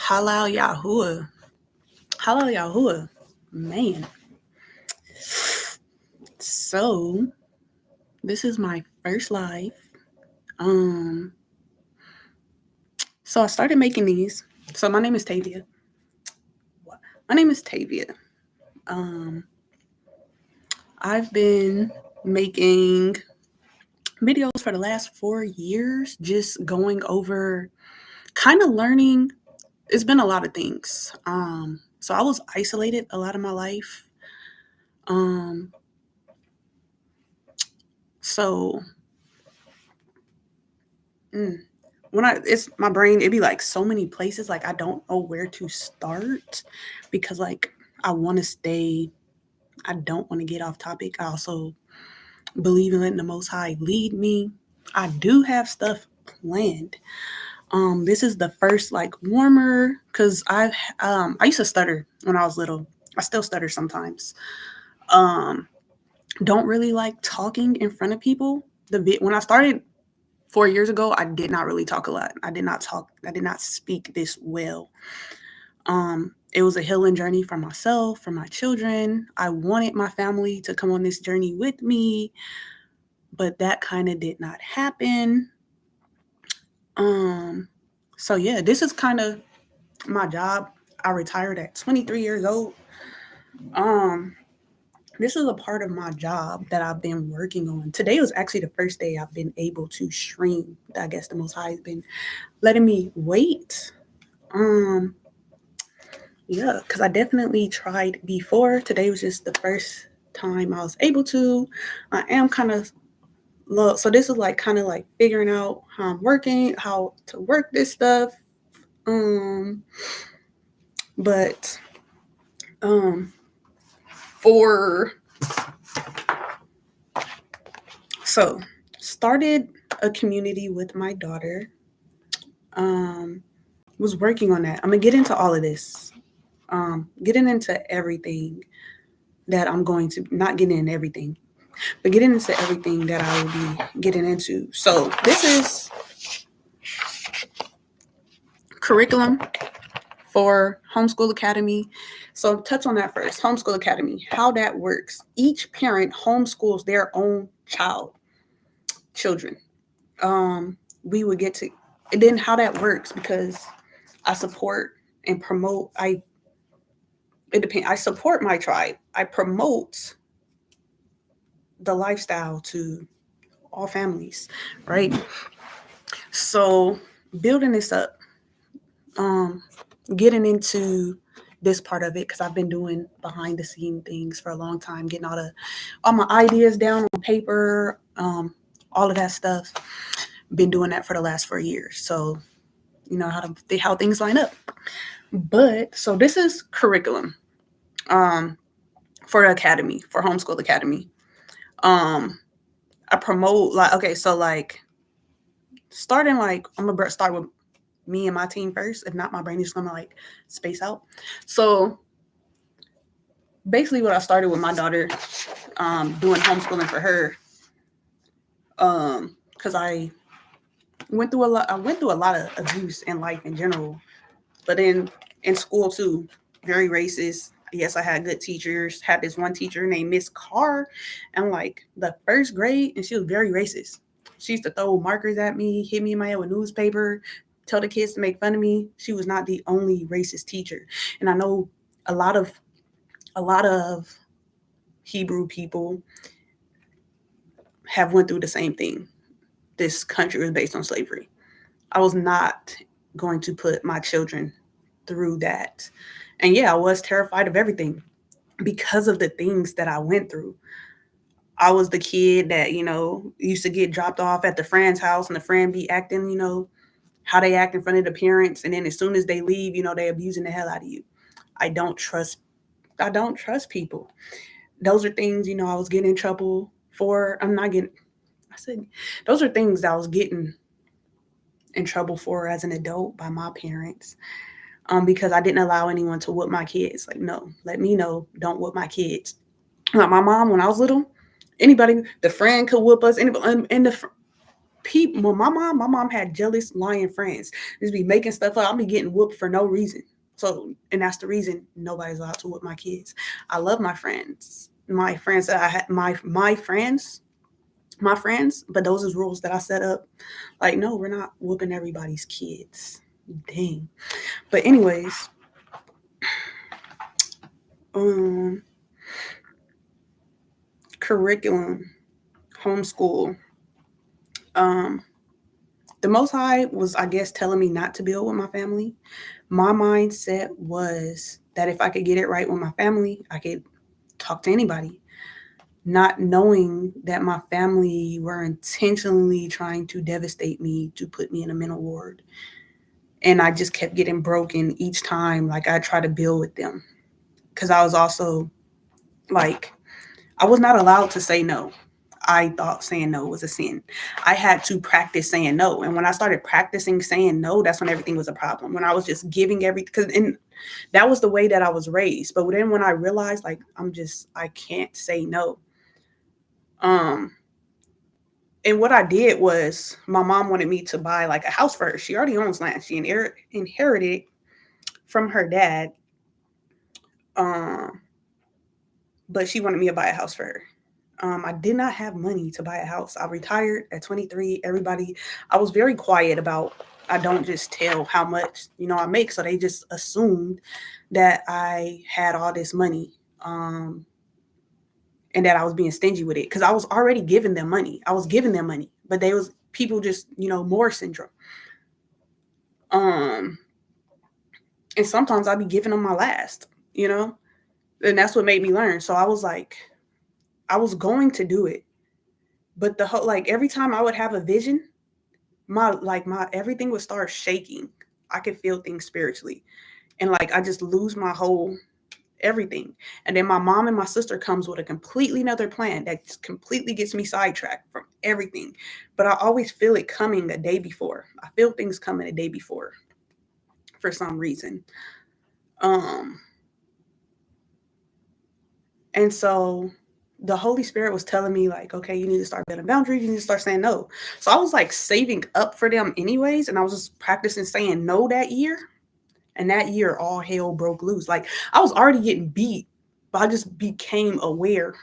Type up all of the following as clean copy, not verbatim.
Halal Yahuah. Halal Yahuah. Man. So this is my first live. Um so I started making these. So my name is Tavia. My name is Tavia. Um I've been making videos for the last 4 years, just going over kind of learning. It's been a lot of things. So I was isolated a lot of my life. Um so mm, when it's my brain, it'd be like so many places, like I don't know where to start because like I want to stay, I don't want to get off topic. I also believe in letting the Most High lead me. I do have stuff planned. This is the first like warmer because I used to stutter when I was little. I still stutter sometimes. Um, don't really like talking in front of people. When I started 4 years ago, I did not really talk a lot. I did not talk. I did not speak this well. It was a healing journey for myself, for my children. I wanted my family to come on this journey with me, but that kind of did not happen. So yeah, this is kind of my job. I retired at 23 years old. Um, this is a part of my job that I've been working on. Today was actually the first day I've been able to stream. I guess the Most High has been letting me wait. Yeah, because I definitely tried before. Today was just the first time I was able to. I am kind of low. So this is like kind of like figuring out how I'm working, how to work this stuff. Um, but for so started a community with my daughter. Was working on that. I'm gonna get into all of this. Getting into everything that I'm going to not getting in everything, but getting into everything that I will be getting into. So this is curriculum for Homeschool Academy. So touch on that first. Homeschool Academy, how that works. Each parent homeschools their own children. We would get to, and then how that works, because I support and promote. I support my tribe. I promote the lifestyle to all families, right? So building this up, getting into this part of it, because I've been doing behind the scene things for a long time, getting all my ideas down on paper, all of that stuff. Been doing that for the last 4 years. So you know how things line up. But so this is curriculum for the academy, for Homeschool Academy. I promote starting I'm gonna start with me and my team first. If not, my brain is gonna space out. So basically what I started with my daughter, doing homeschooling for her, because I went through a lot of abuse in life in general, but in school too, very racist. Yes, I had good teachers. Had this one teacher named Miss Carr, and the first grade, and she was very racist. She used to throw markers at me, hit me in my head with newspaper, tell the kids to make fun of me. She was not the only racist teacher, and I know a lot of Hebrew people have went through the same thing. This country was based on slavery. I was not going to put my children through that. And yeah, I was terrified of everything because of the things that I went through. I was the kid that, used to get dropped off at the friend's house, and the friend be acting, how they act in front of the parents. And then as soon as they leave, they abusing the hell out of you. I don't trust people. Those are things, I was getting in trouble for. Those are things that I was getting in trouble for as an adult by my parents. Because I didn't allow anyone to whoop my kids. No, let me know. Don't whoop my kids. Like my mom, when I was little, the friend could whoop us. people, my mom had jealous, lying friends. Just be making stuff up. I'll be getting whooped for no reason. So, and that's the reason nobody's allowed to whoop my kids. I love my friends. My friends that I had, my friends, but those is rules that I set up. Like, no, we're not whooping everybody's kids. Dang. But anyways, curriculum, homeschool. The Most High was, I guess, telling me not to build with my family. My mindset was that if I could get it right with my family, I could talk to anybody. Not knowing that my family were intentionally trying to devastate me to put me in a mental ward. And I just kept getting broken each time, like I tried to build with them. Because I was also like, I was not allowed to say no. I thought saying no was a sin. I had to practice saying no. And when I started practicing saying no, that's when everything was a problem. When I was just giving everything, because that was the way that I was raised. But then when I realized, like, I can't say no. And what I did was my mom wanted me to buy like a house for her. She already owns land. She inherited from her dad. But she wanted me to buy a house for her. I did not have money to buy a house. I retired at 23. I was very quiet about, I don't just tell how much, I make. So they just assumed that I had all this money. And that I was being stingy with it because I was already giving them money. But they was people just, more syndrome. And sometimes I'd be giving them my last, and that's what made me learn. So I was like, I was going to do it, but the whole, like, every time I would have a vision, my everything would start shaking. I could feel things spiritually, and like I just lose my whole everything. And then my mom and my sister comes with a completely another plan that just completely gets me sidetracked from everything. But I always feel it coming a day before. I feel things coming a day before for some reason. And so the Holy Spirit was telling me, like, okay, you need to start building boundaries. You need to start saying no. So I was like saving up for them anyways. And I was just practicing saying no that year. And that year, all hell broke loose. Like, I was already getting beat, but I just became aware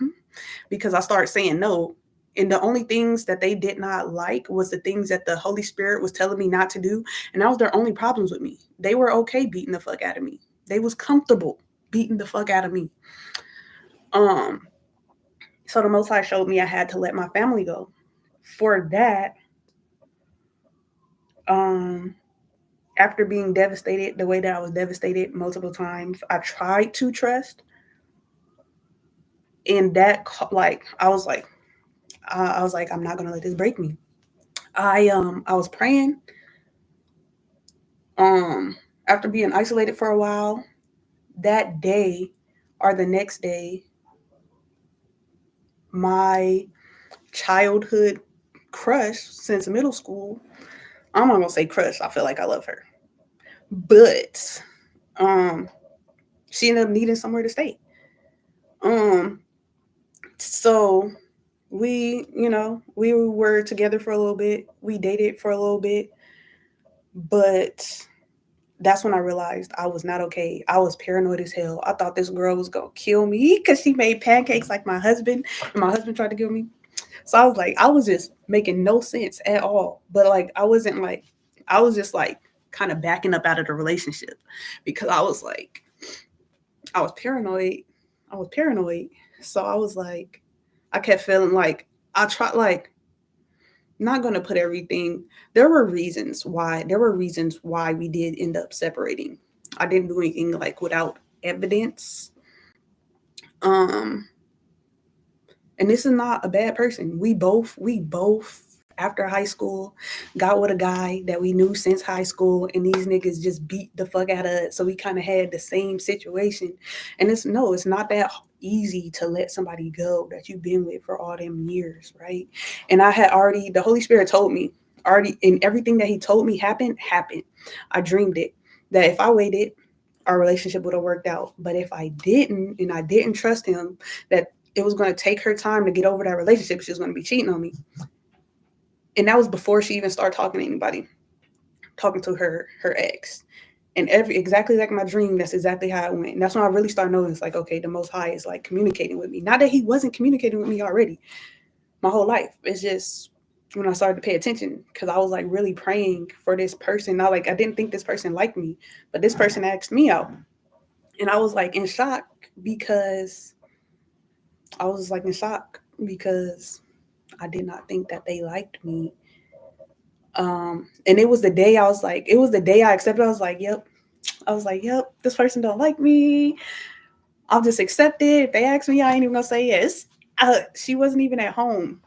because I started saying no. And the only things that they did not like was the things that the Holy Spirit was telling me not to do. And that was their only problems with me. They were okay beating the fuck out of me. They was comfortable beating the fuck out of me. So the Most High showed me I had to let my family go. For that, after being devastated the way that I was devastated multiple times, I tried to trust. And that, like, I was like, I'm not gonna let this break me. I was praying. After being isolated for a while, that day or the next day, my childhood crush since middle school, I'm not gonna say crush. I feel like I love her, but she ended up needing somewhere to stay. So we were together for a little bit. We dated for a little bit, but that's when I realized I was not okay. I was paranoid as hell. I thought this girl was gonna kill me because she made pancakes like my husband, and my husband tried to kill me. So I was like, I was just making no sense at all. But like, I was just like kind of backing up out of the relationship because I was like, I was paranoid. So I was like, I kept feeling like I tried, like, not going to put everything. There were reasons why we did end up separating. I didn't do anything like without evidence. And this is not a bad person. We both after high school got with a guy that we knew since high school, and these niggas just beat the fuck out of us. So we kind of had the same situation. And it's not that easy to let somebody go that you've been with for all them years, right? And the Holy Spirit told me already, and everything that he told me happened. I dreamed it, that if I waited, our relationship would have worked out. But if I didn't, and I didn't trust him, that it was going to take her time to get over that relationship, she was going to be cheating on me. And that was before she even started talking to anybody, talking to her ex. And exactly like my dream, that's exactly how it went. And that's when I really started knowing it's like, okay, the Most High is like communicating with me. Not that He wasn't communicating with me already, my whole life. It's just when I started to pay attention, because I was like really praying for this person. Now, like, I didn't think this person liked me, but this person asked me out, and I was like in shock because I was like in shock because I did not think that they liked me. And it was the day I was like, it was the day I accepted. I was like, yep. I was like, yep, this person don't like me. I'll just accept it. If they ask me, I ain't even gonna say yes. She wasn't even at home.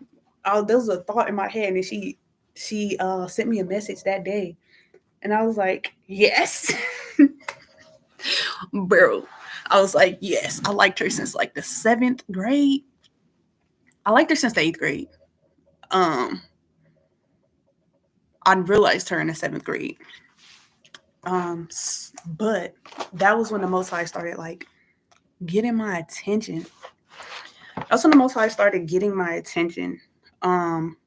There was a thought in my head, and she sent me a message that day, and I was like, yes, bro. I was like, yes. I liked her since like the 7th grade. I liked her since the 8th grade. Um, I realized her in the 7th grade. But that was when the Most High started like getting my attention. That's when the Most High started getting my attention. Um,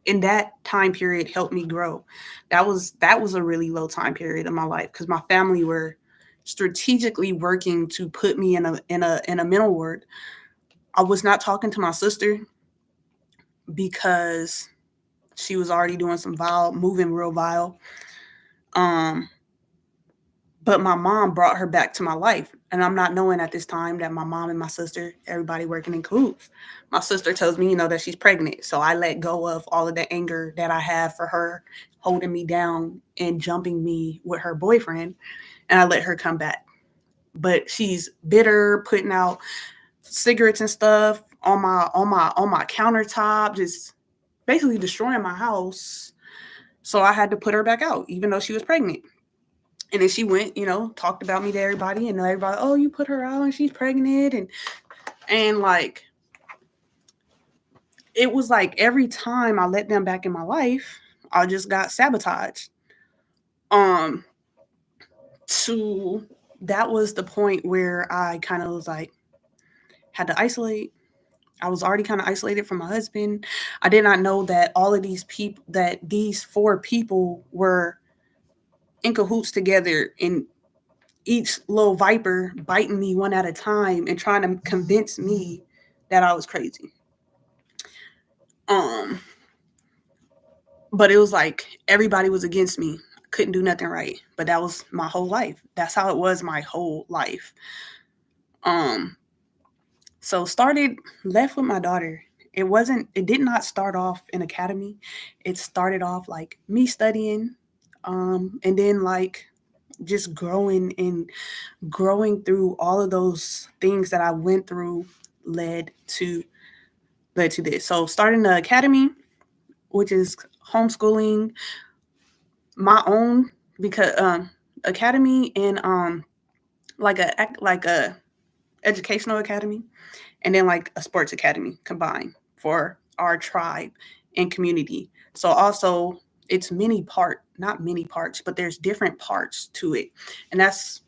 in that time period helped me grow. That was a really low time period of my life because my family were strategically working to put me in a mental ward. I was not talking to my sister because she was already doing some vile, moving real vile. Um, but my mom brought her back to my life, and I'm not knowing at this time that my mom and my sister, everybody working in cahoots. My sister tells me, that she's pregnant, so I let go of all of the anger that I have for her holding me down and jumping me with her boyfriend, and I let her come back. But she's bitter, putting out cigarettes and stuff on my countertop, just basically destroying my house. So I had to put her back out, even though she was pregnant. And then she went, talked about me to everybody, and everybody, oh, you put her out and she's pregnant, and like it was like every time I let them back in my life, I just got sabotaged. Um, to That was the point where I kind of was like had to isolate. I was already kind of isolated from my husband. I did not know that all of these people, that these 4 people were in cahoots together, and each little viper biting me one at a time and trying to convince me that I was crazy. Um, but it was like everybody was against me. Couldn't do nothing right. But that was my whole life. That's how it was my whole life. Um, so started left with my daughter. It did not start off in academy. It started off like me studying, and then like just growing through all of those things that I went through led to this. So starting the academy, which is homeschooling, my own, because academy and like a educational academy, and then like a sports academy combined for our tribe and community. So also it's not many parts, but there's different parts to it. And that's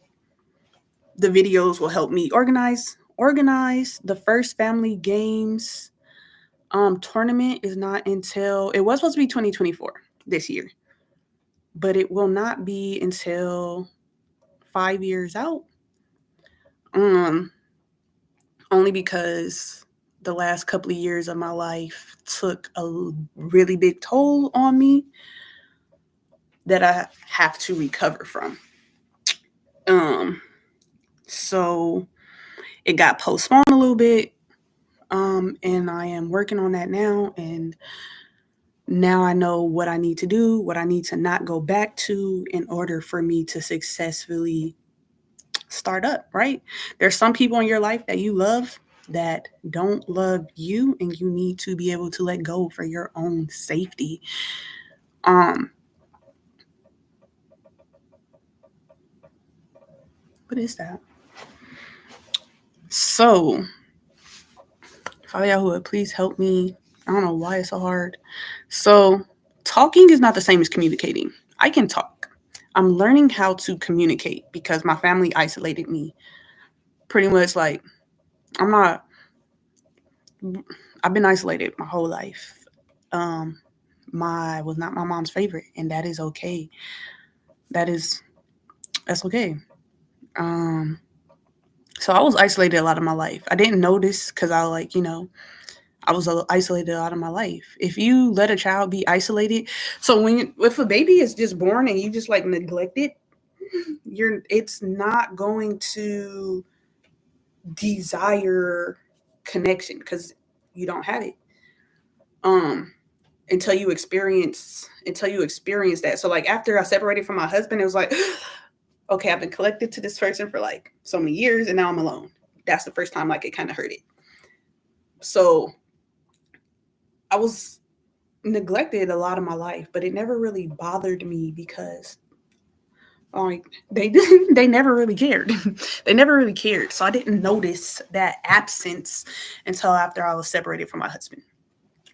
the videos will help me organize the first family games tournament is not until it was supposed to be 2024 this year, but it will not be until 5 years out. Um, Only because the last couple of years of my life took a really big toll on me that I have to recover from. Um, so it got postponed a little bit. And I am working on that now, and now I know what I need to do, what I need to not go back to in order for me to successfully start up, right? There's some people in your life that you love that don't love you, and you need to be able to let go for your own safety. Um, what is that? So, Father Yahuwah, please help me. I don't know why it's so hard. So, talking is not the same as communicating. I can talk. I'm learning how to communicate because my family isolated me. Pretty much like I'm not I've been isolated my whole life. Um was not my mom's favorite, and that is okay. That is that's okay. Um, so I was isolated a lot of my life. I didn't notice because I I was isolated a lot of my life. If you let a child be isolated, so if a baby is just born and you just like neglect it, it's not going to desire connection because you don't have it. Um, until you experience that. So like after I separated from my husband, it was like, okay, I've been connected to this person for like so many years, and now I'm alone. That's the first time like it kind of hurt it. So I was neglected a lot of my life, but it never really bothered me because like they never really cared. They never really cared. So I didn't notice that absence until after I was separated from my husband,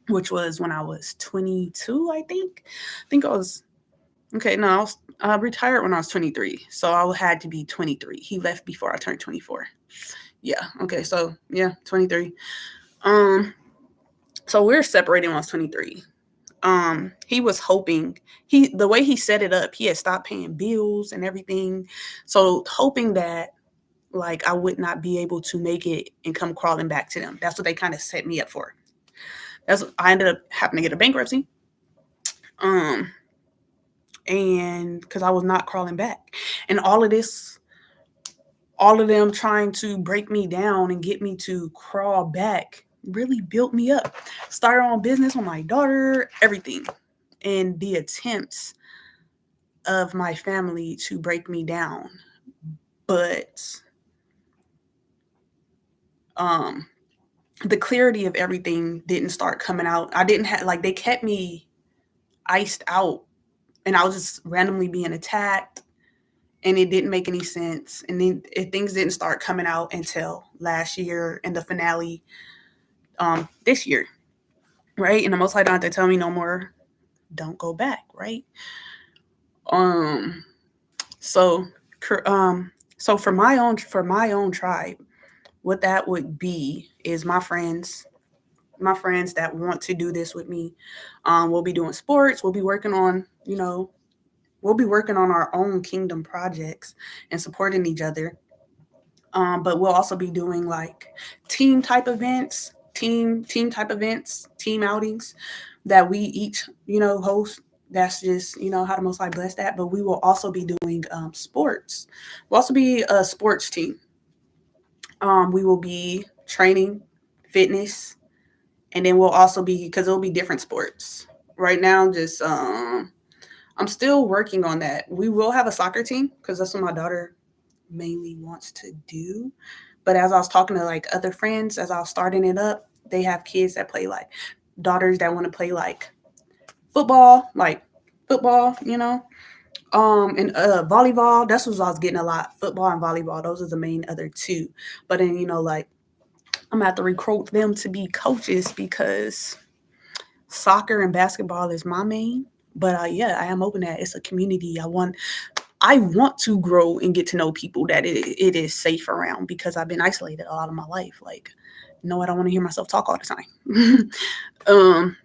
which was when I was 22, I think. I think I was okay, no, I retired when I was 23. So I had to be 23. He left before I turned 24. Yeah, okay. So, yeah, 23. Um so we're separating when I was 23. He was hoping the way he set it up, he had stopped paying bills and everything, so hoping that like I would not be able to make it and come crawling back to them. That's what they kind of set me up for. I ended up having to get a bankruptcy, um and because I was not crawling back, and all of them trying to break me down and get me to crawl back really built me up. Started on business with my daughter, everything. And the attempts of my family to break me down. But um the clarity of everything didn't start coming out. I didn't have like they kept me iced out, and I was just randomly being attacked, and it didn't make any sense. And then things didn't start coming out until last year in the finale this year, right? And the Most High don't have to tell me no more. Don't go back, right? Um, so so for my own tribe, what that would be is my friends that want to do this with me. We'll be doing sports. We'll be working on our own kingdom projects and supporting each other. But we'll also be doing like team outings that we each, host. That's just, how the Most High bless that. But we will also be doing sports. We'll also be a sports team. We will be training, fitness, and then we'll also be, because it'll be different sports. Right now, just I'm still working on that. We will have a soccer team because that's what my daughter mainly wants to do. But as I was talking to like other friends, as I was starting it up, they have kids that play like daughters that want to play like football, and volleyball. That's what I was getting a lot. Football and volleyball. Those are the main other two. But then like I'm gonna have to recruit them to be coaches because soccer and basketball is my main. But yeah, I am open that it's a community. I want to grow and get to know people that it is safe around because I've been isolated a lot of my life. Like, no, I don't want to hear myself talk all the time. um.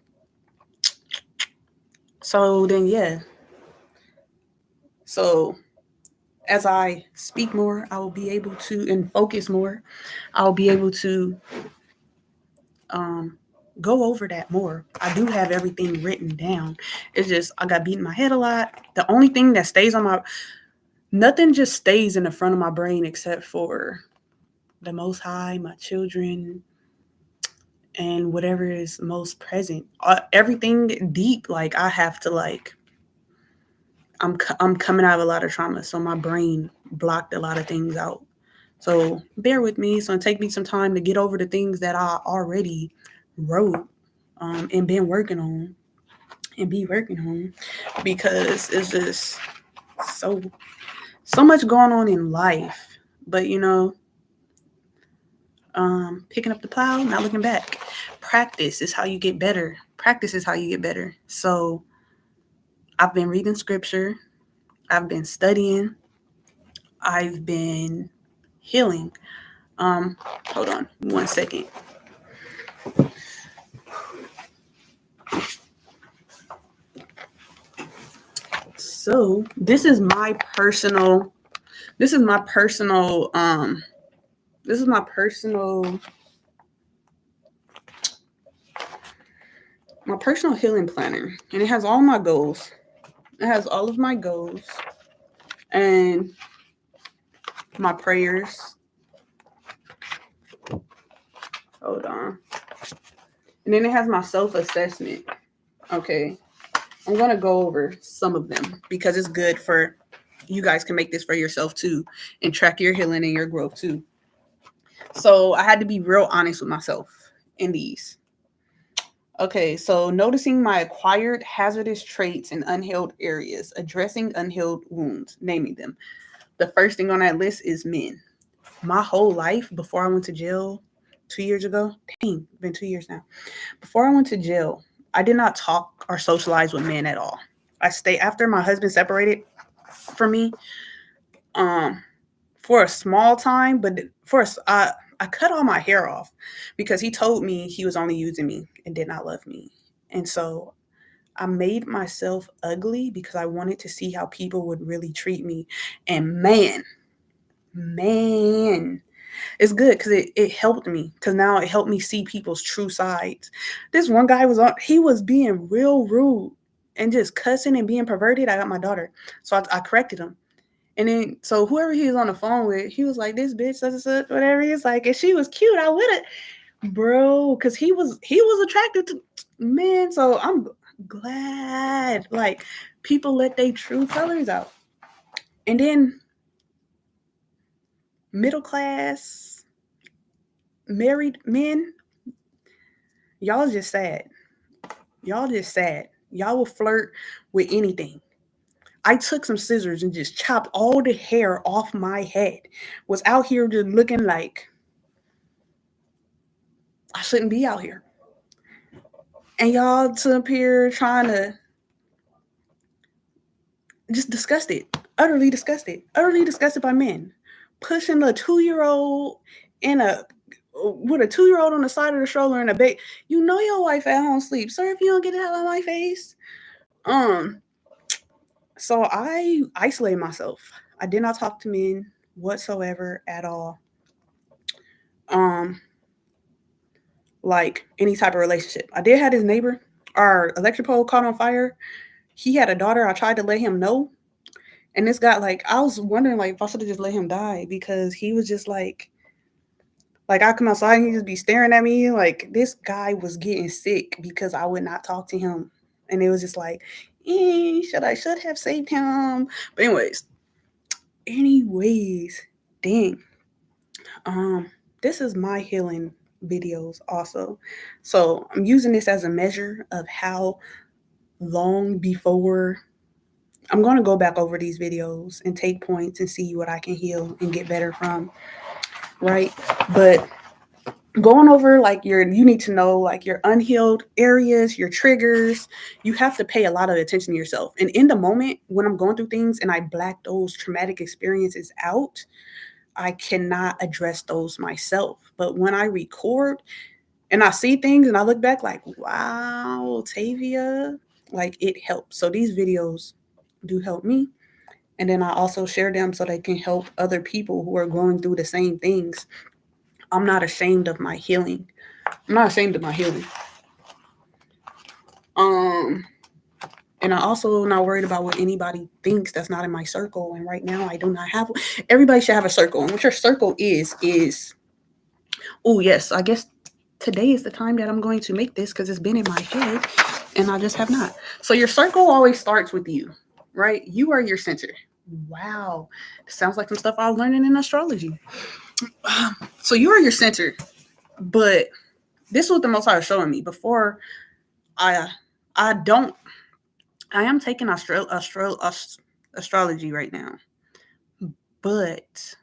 So then, yeah. So as I speak more, I will be able to and focus more. I'll be able to um go over that more. I do have everything written down. It's just I got beat in my head a lot. The only thing that stays on my nothing just stays in the front of my brain except for the Most High, my children, and whatever is most present. Everything deep, like I have to like. I'm coming out of a lot of trauma, so my brain blocked a lot of things out. So bear with me. It's gonna take me some time to get over the things that I already wrote and been working on and be working on because it's just so so much going on in life. But picking up the plow, not looking back. Practice is how you get better. Practice is how you get better. So I've been reading scripture. I've been studying. I've been healing. Hold on 1 second. So this is my personal healing planner, and it has all my goals. It has all of my goals and my prayers. Hold on. And then it has my self-assessment. Okay. I'm going to go over some of them because it's good for you guys can make this for yourself too and track your healing and your growth too. So I had to be real honest with myself in these. Okay, so noticing my acquired hazardous traits in unhealed areas, addressing unhealed wounds, naming them. The first thing on that list is men. My whole life before I went to jail 2 years ago, dang, been 2 years now. Before I went to jail, I did not talk or socialize with men at all. I stayed after my husband separated from me for a small time, but I cut all my hair off because he told me he was only using me and did not love me. And so I made myself ugly because I wanted to see how people would really treat me. And man, it's good because it helped me, because now it helped me see people's true sides. This one guy he was being real rude and just cussing and being perverted. I got my daughter, so I corrected him. And then, so whoever he was on the phone with, he was like, this bitch, such, whatever. He's like, if she was cute, I would have, bro, because he was attracted to men. So I'm glad, like, people let their true colors out. And then middle class, married men, y'all just sad. Y'all will flirt with anything. I took some scissors and just chopped all the hair off my head. Was out here just looking like I shouldn't be out here. And y'all sit up here trying to just disgusted, utterly disgusted by men. Pushing a 2-year-old with a 2-year-old on the side of the stroller and a baby. You know your wife at home sleep. Sir, if you don't get it out of my face. So I isolated myself. I did not talk to men whatsoever at all. Like any type of relationship. I did have his neighbor. Our electric pole caught on fire. He had a daughter. I tried to let him know. And this guy, like, I was wondering, like, if I should have just let him die, because he was just like I come outside and he just be staring at me. Like, this guy was getting sick because I would not talk to him. And it was just like, I should have saved him. But anyways, dang. This is my healing videos also. So I'm using this as a measure of how long before I'm going to go back over these videos and take points and see what I can heal and get better from, right? But going over, like, you need to know, like, your unhealed areas, your triggers. You have to pay a lot of attention to yourself. And in the moment when I'm going through things and I black those traumatic experiences out, I cannot address those myself. But when I record and I see things and I look back like, wow, Tavia, like, it helps. So these videos do help me. And then I also share them so they can help other people who are going through the same things. I'm not ashamed of my healing. And I also not worried about what anybody thinks that's not in my circle. And right now I do not have. Everybody should have a circle. And what your circle is, oh yes, I guess today is the time that I'm going to make this, because it's been in my head and I just have not. So your circle always starts with you, right? You are your center. Wow. Sounds like some stuff I was learning in astrology. So you are your center. But this is what the Most High was showing me before. I am taking astrology right now, but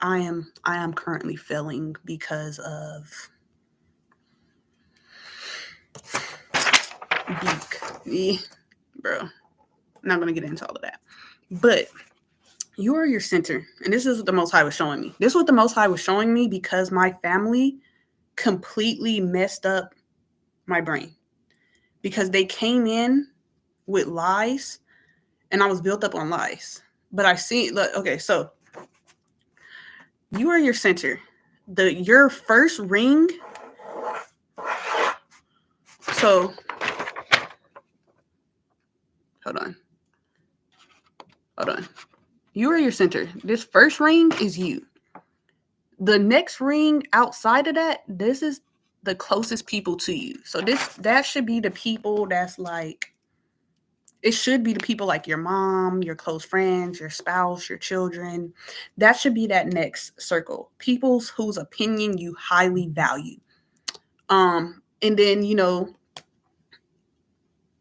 I am currently failing because of bro. I'm not gonna get into all of that, but you are your center, and this is what the Most High was showing me. This is what the Most High was showing me because my family completely messed up my brain, because they came in with lies, and I was built up on lies. But I see, look, okay, so you are your center. Your first ring. So hold on. You are your center. This first ring is you. The next ring outside of that, this is the closest people to you. So that should be the people that's like, it should be the people like your mom, your close friends, your spouse, your children. That should be that next circle. People whose opinion you highly value. And then,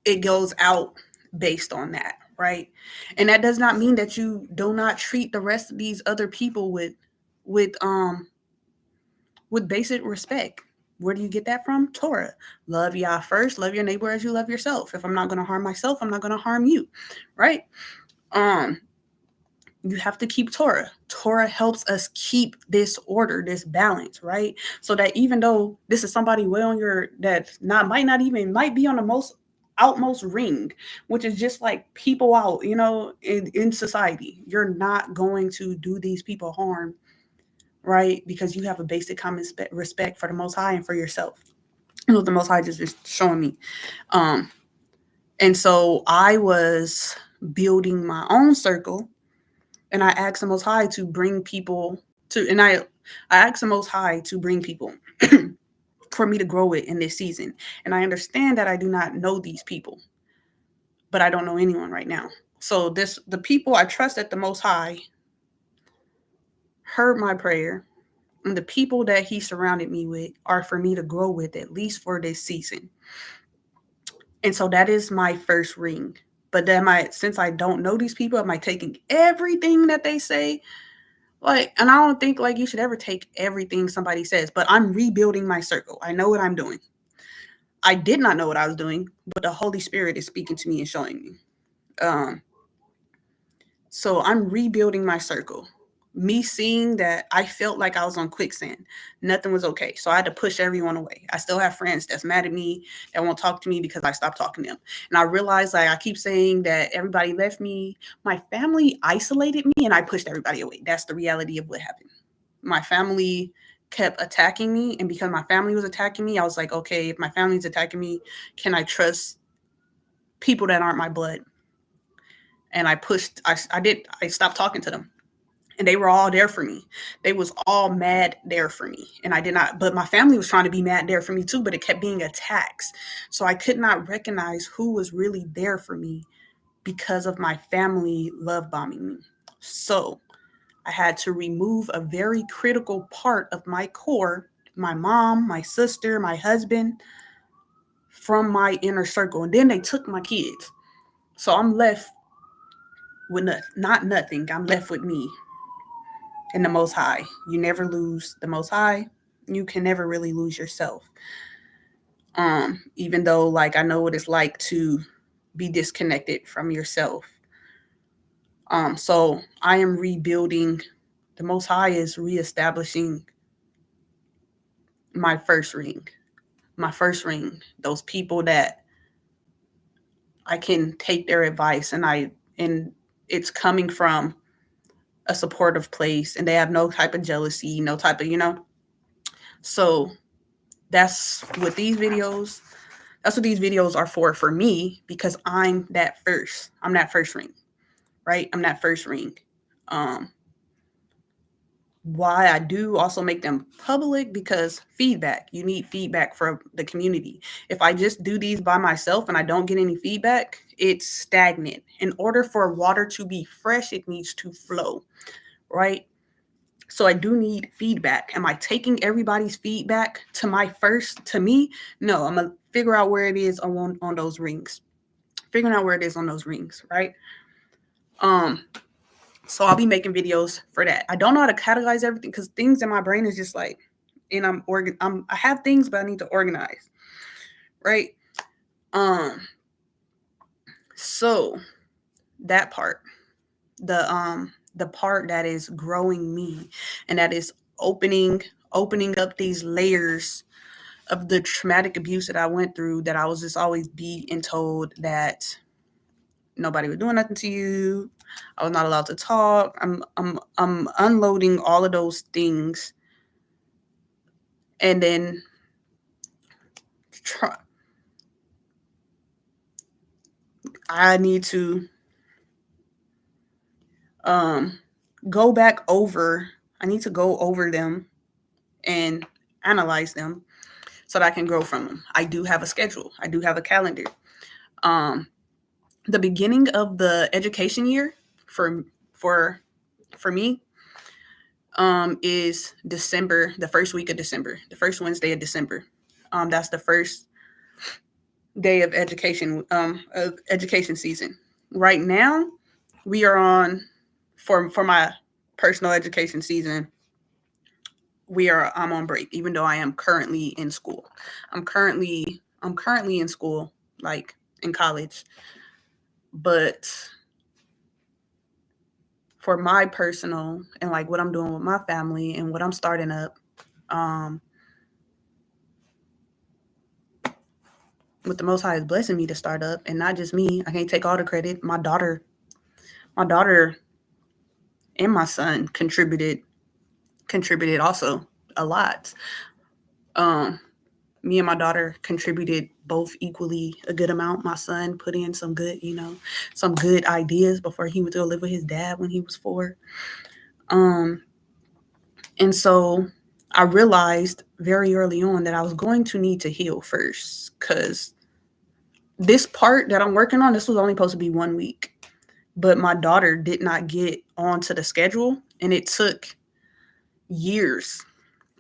it goes out based on that, right? And that does not mean that you do not treat the rest of these other people with basic respect. Where do you get that from? Torah. Love Yah first, love your neighbor as you love yourself. If I'm not going to harm myself, I'm not going to harm you, right? You have to keep Torah. Torah helps us keep this order, this balance, right? So that even though this is somebody way on might be on the most outmost ring, which is just like people out, in society, you're not going to do these people harm, right? Because you have a basic common respect for the Most High and for yourself. What the Most High just is showing me. And so I was building my own circle, and I asked the Most High to bring people I asked the Most High to bring people for me to grow it in this season. And I understand that I do not know these people, but I don't know anyone right now. So the people I trust at the Most High heard my prayer, and the people that he surrounded me with are for me to grow with, at least for this season. And so that is my first ring. But then since I don't know these people, am I taking everything that they say? And I don't think you should ever take everything somebody says, but I'm rebuilding my circle. I know what I'm doing. I did not know what I was doing, but the Holy Spirit is speaking to me and showing me. So I'm rebuilding my circle. Me seeing that I felt like I was on quicksand. Nothing was okay. So I had to push everyone away. I still have friends that's mad at me, that won't talk to me because I stopped talking to them. And I realized I keep saying that everybody left me. My family isolated me and I pushed everybody away. That's the reality of what happened. My family kept attacking me. And because my family was attacking me, I was like, okay, if my family's attacking me, can I trust people that aren't my blood? And I stopped talking to them. And they were all there for me. They was all mad there for me. And I did not, but my family was trying to be mad there for me too, but it kept being attacks. So I could not recognize who was really there for me because of my family love bombing me. So I had to remove a very critical part of my core, my mom, my sister, my husband, from my inner circle. And then they took my kids. So I'm left with nothing. I'm left with me and the Most High. You never lose the Most High. You can never really lose yourself. Even though I know what it's like to be disconnected from yourself. So I am rebuilding. The Most High is reestablishing my first ring. My first ring. Those people that I can take their advice and it's coming from a supportive place, and they have no type of jealousy, no type of, So that's what these videos are for me, because I'm that first ring, right? I'm that first ring. Why I do also make them public, because feedback, you need feedback from the community. If I just do these by myself and I don't get any feedback, it's stagnant. In order for water to be fresh, it needs to flow, right? So I do need feedback. Am I taking everybody's feedback to me? No, I'm going to figure out where it is on those rings. Figuring out where it is on those rings, right? So I'll be making videos for that. I don't know how to categorize everything because things in my brain is just and I have things, but I need to organize, right? So that part, the part that is growing me, and that is opening up these layers of the traumatic abuse that I went through, that I was just always beat and told that nobody was doing nothing to you. I was not allowed to talk. I'm unloading all of those things, and then try, I need to um go back over. I need to go over them and analyze them so that I can grow from them. I do have a schedule. I do have a calendar. Um, the beginning of the education year for for for me is December, the first week of December, the first Wednesday of December. That's the first day of education season. Right now, we are on for my personal education season. I'm on break, even though I am currently in school. I'm currently in school, like in college, but for my personal and like what I'm doing with my family and what I'm starting up, um, what the Most High is blessing me to start up, and not just me. I can't take all the credit. My daughter, and my son contributed also a lot. Um, Me and my daughter contributed both equally a good amount. My son put in some good ideas before he went to live with his dad when he was 4. Um, and so I realized very early on that I was going to need to heal first, because this part that I'm working on, this was only supposed to be 1 week, but my daughter did not get onto the schedule, and it took years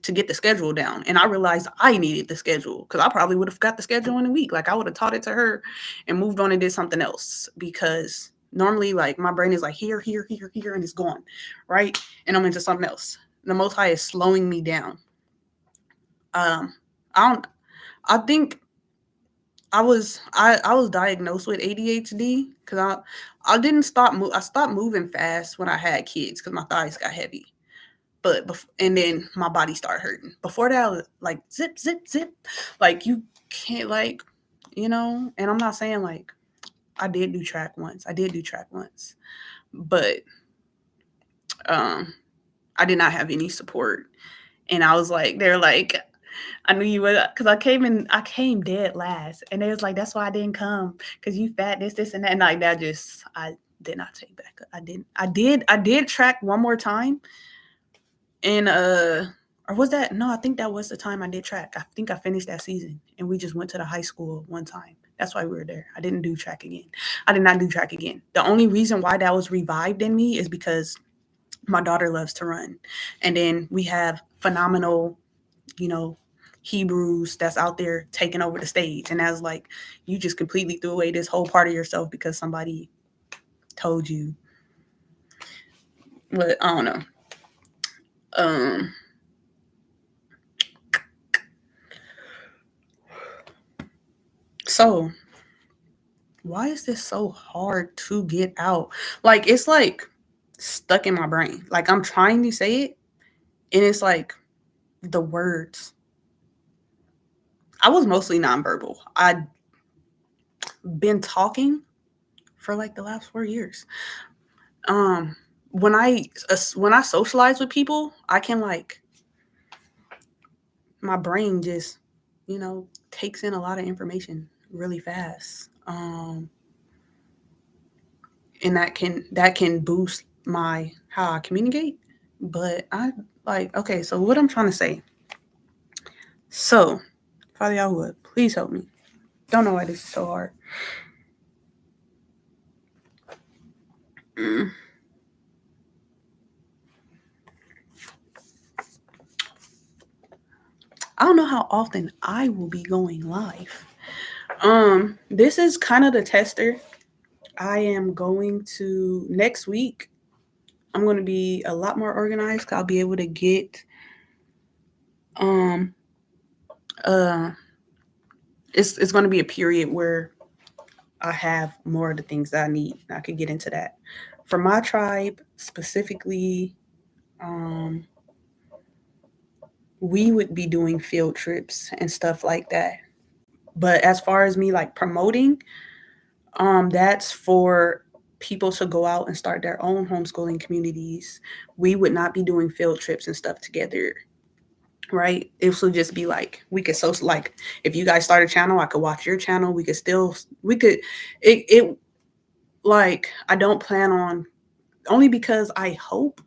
to get the schedule down. And I realized I needed the schedule, because I probably would have got the schedule in a week. Like, I would have taught it to her and moved on and did something else, because normally, like, my brain is like here, here, here, here, and it's gone, right? And I'm into something else. The Most High is slowing me down. Um, I don't. I think I was diagnosed with ADHD because I didn't stop. I stopped moving fast when I had kids because my thighs got heavy. And then my body started hurting. Before that, I was like zip, zip, zip. Like, you can't, like, And I'm not saying, like, I did do track once. But um, I did not have any support, and I was like, they're like, I knew you would, because I came dead last, and they was like, that's why I didn't come, because you fat, this and that, and like that. Just I did not take back. I did track one more time, and or was that, no? I think that was the time I did track. I think I finished that season, and we just went to the high school one time. That's why we were there. I didn't do track again. I did not do track again. The only reason why that was revived in me is because my daughter loves to run, and then we have phenomenal, you know, Hebrews that's out there taking over the stage. And that's like, you just completely threw away this whole part of yourself because somebody told you. But I don't know. Um, so why is this so hard to get out? Like, it's like stuck in my brain. Like, I'm trying to say it, and it's like the words. I was mostly nonverbal. I'd been talking for like the last 4 years. Um, when I socialize with people, I can, like, my brain just, takes in a lot of information really fast. And that can boost my how I communicate. But I, like, okay, so what I'm trying to say. So, Father Yahuah, please help me. Don't know why this is so hard. Mm. I don't know how often I will be going live. This is kind of the tester. I am going to next week. I'm going to be a lot more organized. I'll be able to get um uh it's going to be a period where I have more of the things that I need. I could get into that. For my tribe specifically, um we would be doing field trips and stuff like that. But as far as me, like, promoting, That's for people to go out and start their own homeschooling communities. We would not be doing field trips and stuff together, right? It would just be like we could like if you guys start a channel, I could watch your channel. We could it like I don't plan on, only because I hope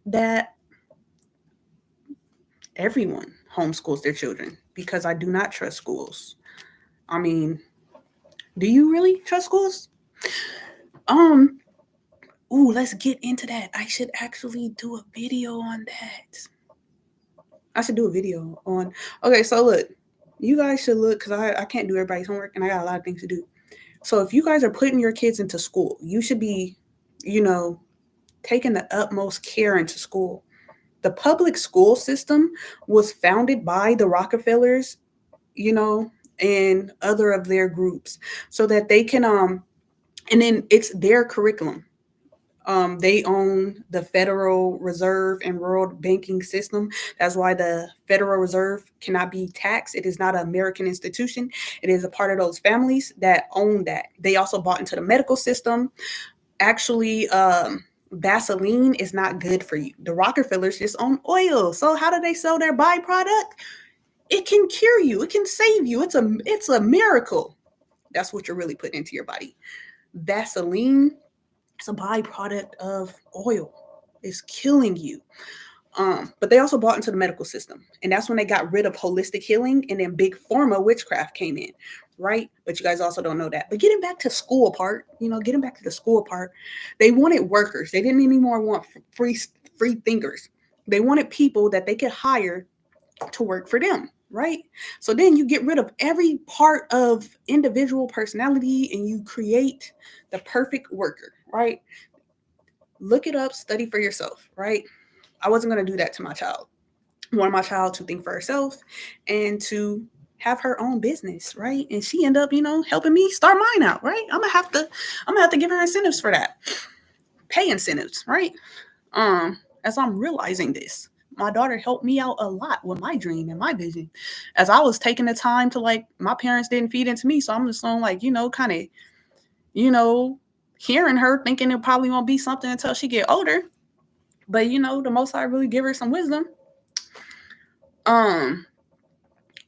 that everyone homeschools their children, because I do not trust schools. I mean, do you really trust schools? Um, let's get into that. I should actually do a video on that. I should do a video on. Okay, so look, you guys should look, because I can't do everybody's homework and I got a lot of things to do. So if you guys are putting your kids into school, you should be, you know, taking the utmost care into school. The public school system was founded by the Rockefellers, you know, and other of their groups, so that they can and then it's their curriculum. They own the Federal Reserve and world banking system. That's why the Federal Reserve cannot be taxed. It is not an American institution. It is a part of those families that own that. They also bought into the medical system. Actually, Vaseline is not good for you. The Rockefellers just own oil. So how do they sell their byproduct? It can cure you. It can save you. It's a miracle. That's what you're really putting into your body. Vaseline, it's a byproduct of oil. It's killing you. But they also bought into the medical system. And that's when they got rid of holistic healing, and then big pharma witchcraft came in, right? But you guys also don't know that. But getting back to school part, getting back to the school part, they wanted workers. They didn't anymore want free thinkers. They wanted people that they could hire to work for them, right? So then you get rid of every part of individual personality and you create the perfect worker, right? Look it up, study for yourself, right? I wasn't going to do that to my child. I wanted my child to think for herself and to have her own business, right? And she ended up, helping me start mine out, right? I'm gonna have to give her incentives for that. Pay incentives, right? As I'm realizing this, my daughter helped me out a lot with my dream and my vision. As I was taking the time to, like, my parents didn't feed into me, so I'm just on, like, kind of, hearing her, thinking it probably won't be something until she get older. But the Most High really give her some wisdom.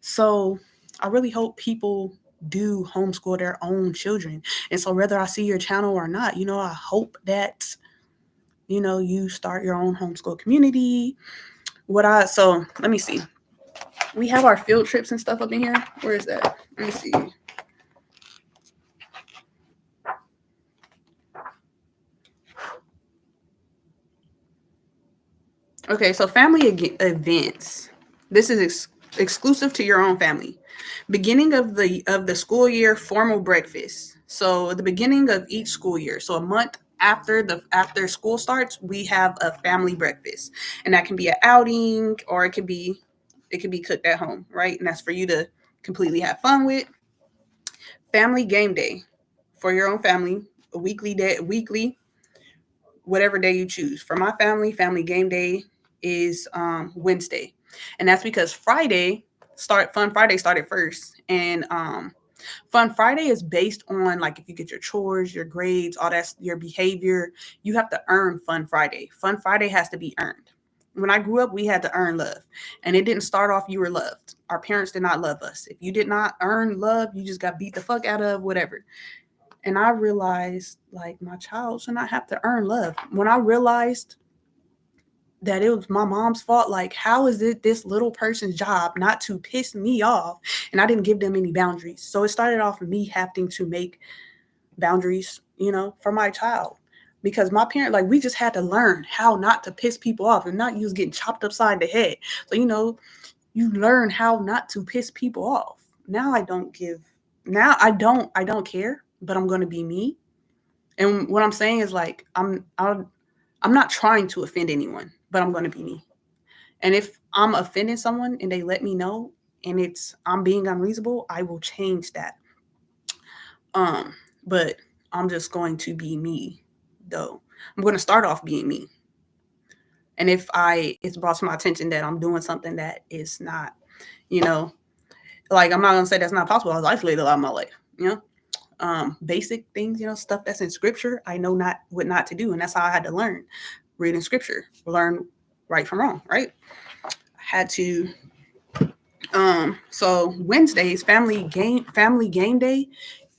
So I really hope people do homeschool their own children. And so whether I see your channel or not, I hope that, you start your own homeschool community. So let me see. We have our field trips and stuff up in here. Where is that? Let me see. Okay, so family events. This is exclusive to your own family. Beginning of the school year, formal breakfast. So at the beginning of each school year, so a month after school starts, we have a family breakfast, and that can be an outing or it could be cooked at home, right? And that's for you to completely have fun with. Family game day for your own family, a weekly, whatever day you choose. For my family game day is Wednesday, and that's because Fun Friday started first, and Fun Friday is based on, like, if you get your chores, your grades, all that's your behavior, you have to earn Fun Friday. Fun Friday has to be earned. When I grew up, we had to earn love, and it didn't start off you were loved. Our parents did not love us. If you did not earn love, you just got beat the fuck out of, whatever. And I realized, like, my child should not have to earn love. When I realized that it was my mom's fault, like, how is it this little person's job not to piss me off? And I didn't give them any boundaries. So it started off with me having to make boundaries, for my child. Because my parent, like, we just had to learn how not to piss people off and not use getting chopped upside the head. So, you learn how not to piss people off. Now I don't care, but I'm going to be me. And what I'm saying is, like, I'm not trying to offend anyone, but I'm going to be me. And if I'm offending someone and they let me know and I'm being unreasonable, I will change that. But I'm just going to be me, though. I'm going to start off being me. And if it's brought to my attention that I'm doing something that is not, like, I'm not going to say that's not possible. I was isolated a lot of my life, basic things, stuff that's in scripture. I know not what not to do, and that's how I had to learn reading scripture, learn right from wrong. Right, I had to. So Wednesdays, family game day.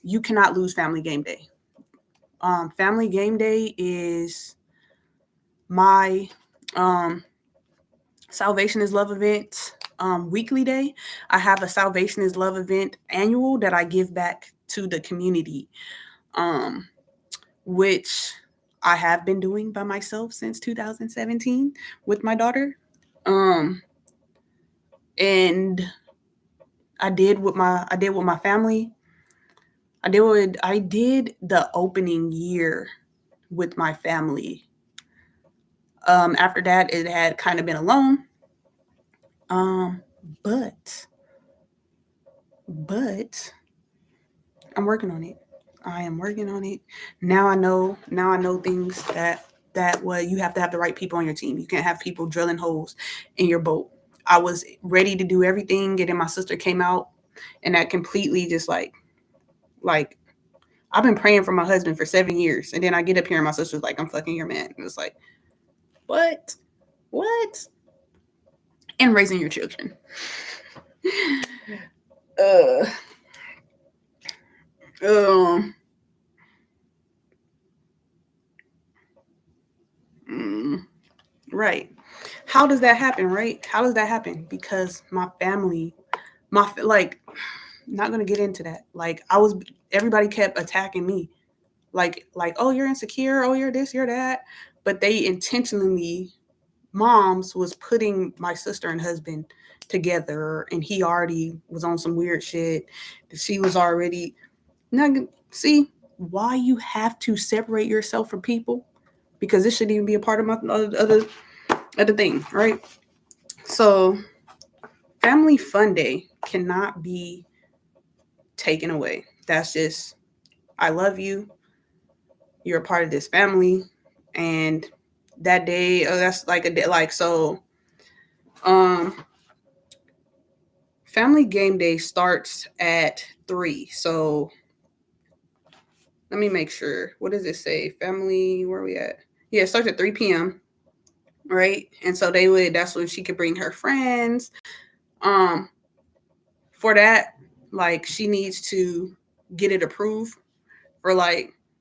You cannot lose family game day. Family game day is my Salvation is Love event weekly day. I have a Salvation is Love event annual that I give back to the community, which I have been doing by myself since 2017 with my daughter. And I did with my family. I did the opening year with my family. After that, it had kind of been alone. But I'm working on it. I am working on it. Now I know things that you have to have the right people on your team. You can't have people drilling holes in your boat. I was ready to do everything, and then my sister came out, and that completely just like I've been praying for my husband for 7 years, and then I get up here and my sister's like, "I'm fucking your man." And it's like, what? And raising your children. Right. How does that happen, right? How does that happen? Because my family, not gonna get into that. Everybody kept attacking me, oh, you're insecure, oh, you're this, you're that, but they intentionally, moms was putting my sister and husband together, and he already was on some weird shit. She was already not. See why you have to separate yourself from people, because this shouldn't even be a part of my other thing, right? So family fun day cannot be taken away. That's just, I love you. You're a part of this family. And that day, that's like a day, family game day starts at 3. So let me make sure. What does it say? Family, where are we at? Yeah, it starts at 3 p.m. Right? And so that's when she could bring her friends. For that, she needs to get it approved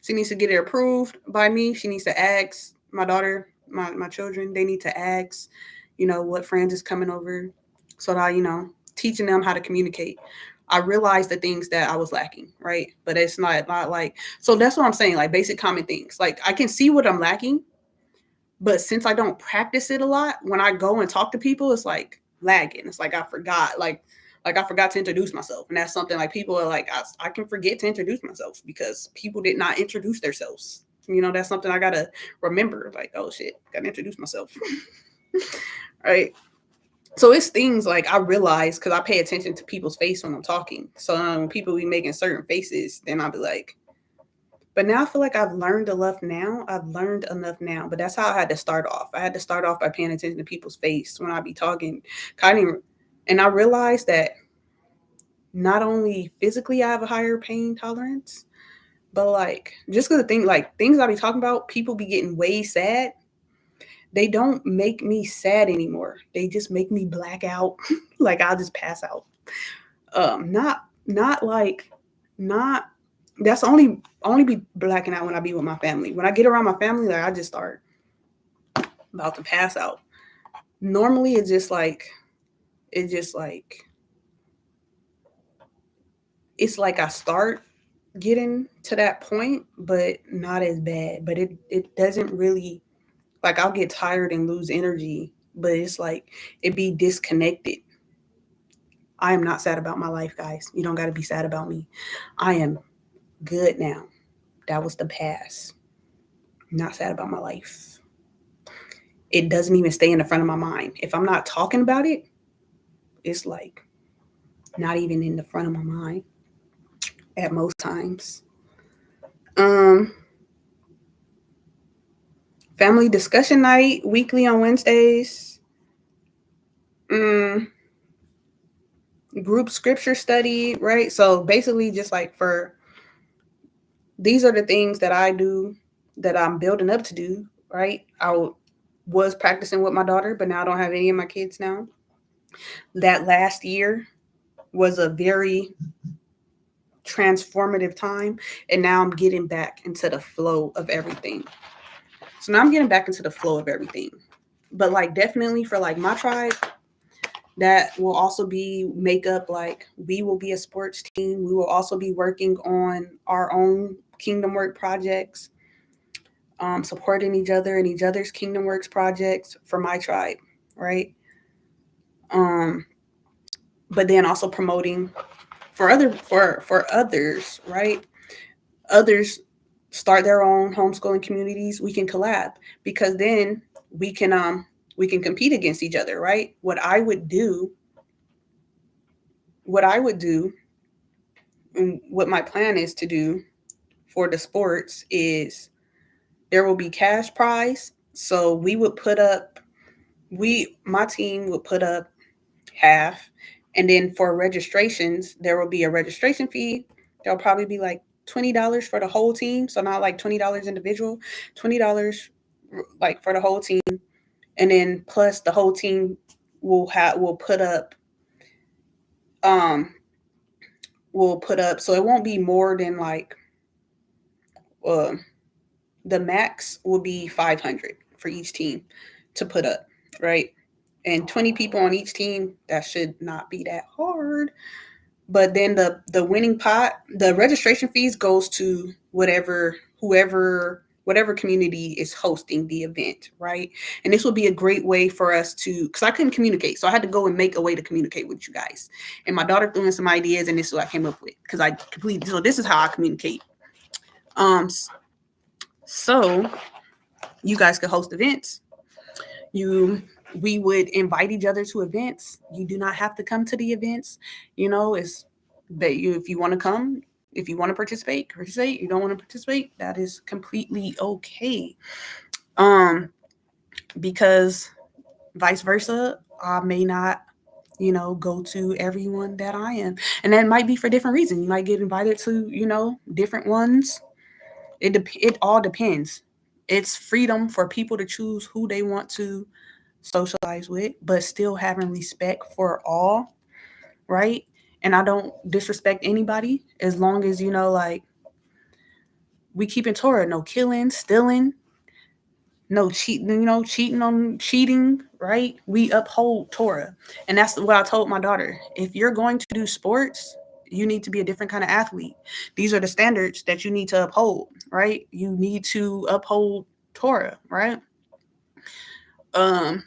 she needs to get it approved by me. She needs to ask my daughter, my children, they need to ask, what friends is coming over, so that, teaching them how to communicate. I realized the things that I was lacking, right? But it's not so that's what I'm saying, basic common things. I can see what I'm lacking, but since I don't practice it a lot, when I go and talk to people, it's lagging. It's I forgot, I forgot to introduce myself. And that's something people are I can forget to introduce myself because people did not introduce themselves. That's something I got to remember. Oh shit, got to introduce myself. Right. So it's things I realize because I pay attention to people's face when I'm talking. So when people be making certain faces, then I'll be but now I feel like I've learned enough now. But that's how I had to start off. I had to start off by paying attention to people's face when I be talking. And I realized that not only physically I have a higher pain tolerance, but just because things I be talking about, people be getting way sad. They don't make me sad anymore. They just make me black out. I'll just pass out. Not that's only be blacking out when I be with my family. When I get around my family, I just start about to pass out. Normally it's just I start getting to that point, but not as bad. But it doesn't really I'll get tired and lose energy, but it's it be disconnected. I am not sad about my life, guys. You don't got to be sad about me. I am good now. That was the past. Not sad about my life. It doesn't even stay in the front of my mind. If I'm not talking about it, it's not even in the front of my mind at most times. Family discussion night weekly on Wednesdays. Group scripture study, right? So basically just for these are the things that I do that I'm building up to do, right? Was practicing with my daughter, but now I don't have any of my kids now. That last year was a very transformative time, and now I'm getting back into the flow of everything. So now I'm getting back into the flow of everything. But like definitely for like my tribe, that will also be make up like we will be a sports team. We will also be working on our own kingdom work projects, supporting each other and each other's kingdom works projects for my tribe, right? Um, but then also promoting for others, right? Others start their own homeschooling communities. We can collab because then we can um we can compete against each other, right? What I would do, and what my plan is to do for the sports is there will be cash prize. So we would put up we my team would put up half, and then for registrations there will be a registration fee. There'll probably be like $20 for the whole team, so not like $20 individual, $20 like for the whole team, and then plus the whole team will put up um so it won't be more than like uh, the max will be 500 for each team to put up, right? And 20 people on each team, that should not be that hard. But then the winning pot, the registration fees goes to whatever community is hosting the event, right? And this will be a great way for us to, because I couldn't communicate, so I had to go and make a way to communicate with you guys. And my daughter threw in some ideas, and this is what I came up with, because I completely, so this is how I communicate. Um, so you guys could host events. You We would invite each other to events. You do not have to come to the events. It's that you if you want to come, if you want to participate. You don't want to participate, that is completely okay. Um, because vice versa, I may not, go to everyone that I am. And that might be for different reasons. You might get invited to, different ones. It all depends. It's freedom for people to choose who they want to socialize with, but still having respect for all, right? And I don't disrespect anybody as long as, like we keep in Torah, no killing, stealing, no cheating, cheating, right? We uphold Torah. And that's what I told my daughter. If you're going to do sports, you need to be a different kind of athlete. These are the standards that you need to uphold, right? You need to uphold Torah, right? Um,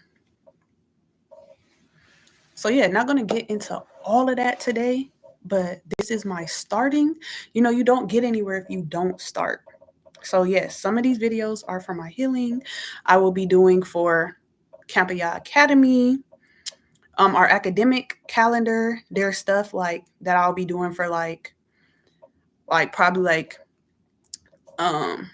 so yeah, not gonna get into all of that today, but this is my starting. You don't get anywhere if you don't start. So yes, some of these videos are for my healing. I will be doing for Camp Yah Academy, our academic calendar. There's stuff like that I'll be doing for like probably like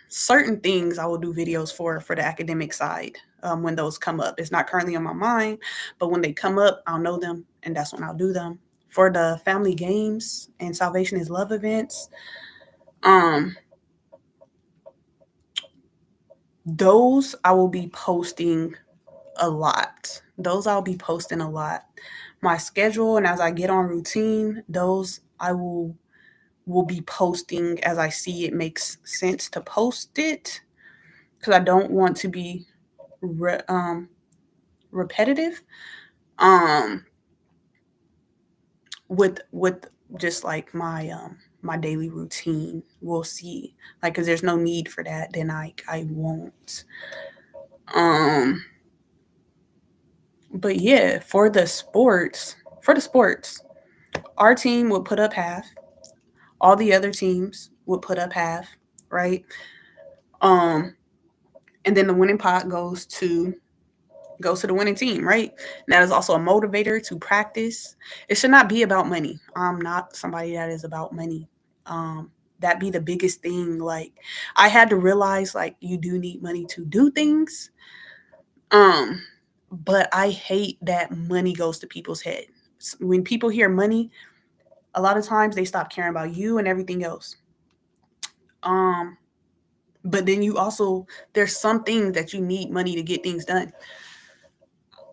certain things I will do videos for the academic side when those come up. It's not currently on my mind, but when they come up, I'll know them, and that's when I'll do them. For the family games and Salvation is Love events, um, those I will be posting a lot. Those I'll be posting a lot. My schedule, and as I get on routine, those I will be posting as I see it makes sense to post it, because I don't want to be repetitive um with just like my daily routine. We'll see, like, because there's no need for that, then I won't. um but yeah, for the sports, our team would put up half, all the other teams would put up half, right? um and then the winning pot goes to the winning team, right? And that is also a motivator to practice. It should not be about money. I'm not somebody that is about money. Um, that be the biggest thing. Like, I had to realize, like, you do need money to do things. Um, but I hate that money goes to people's head. When people hear money, a lot of times they stop caring about you and everything else. But then there's some things that you need money to get things done.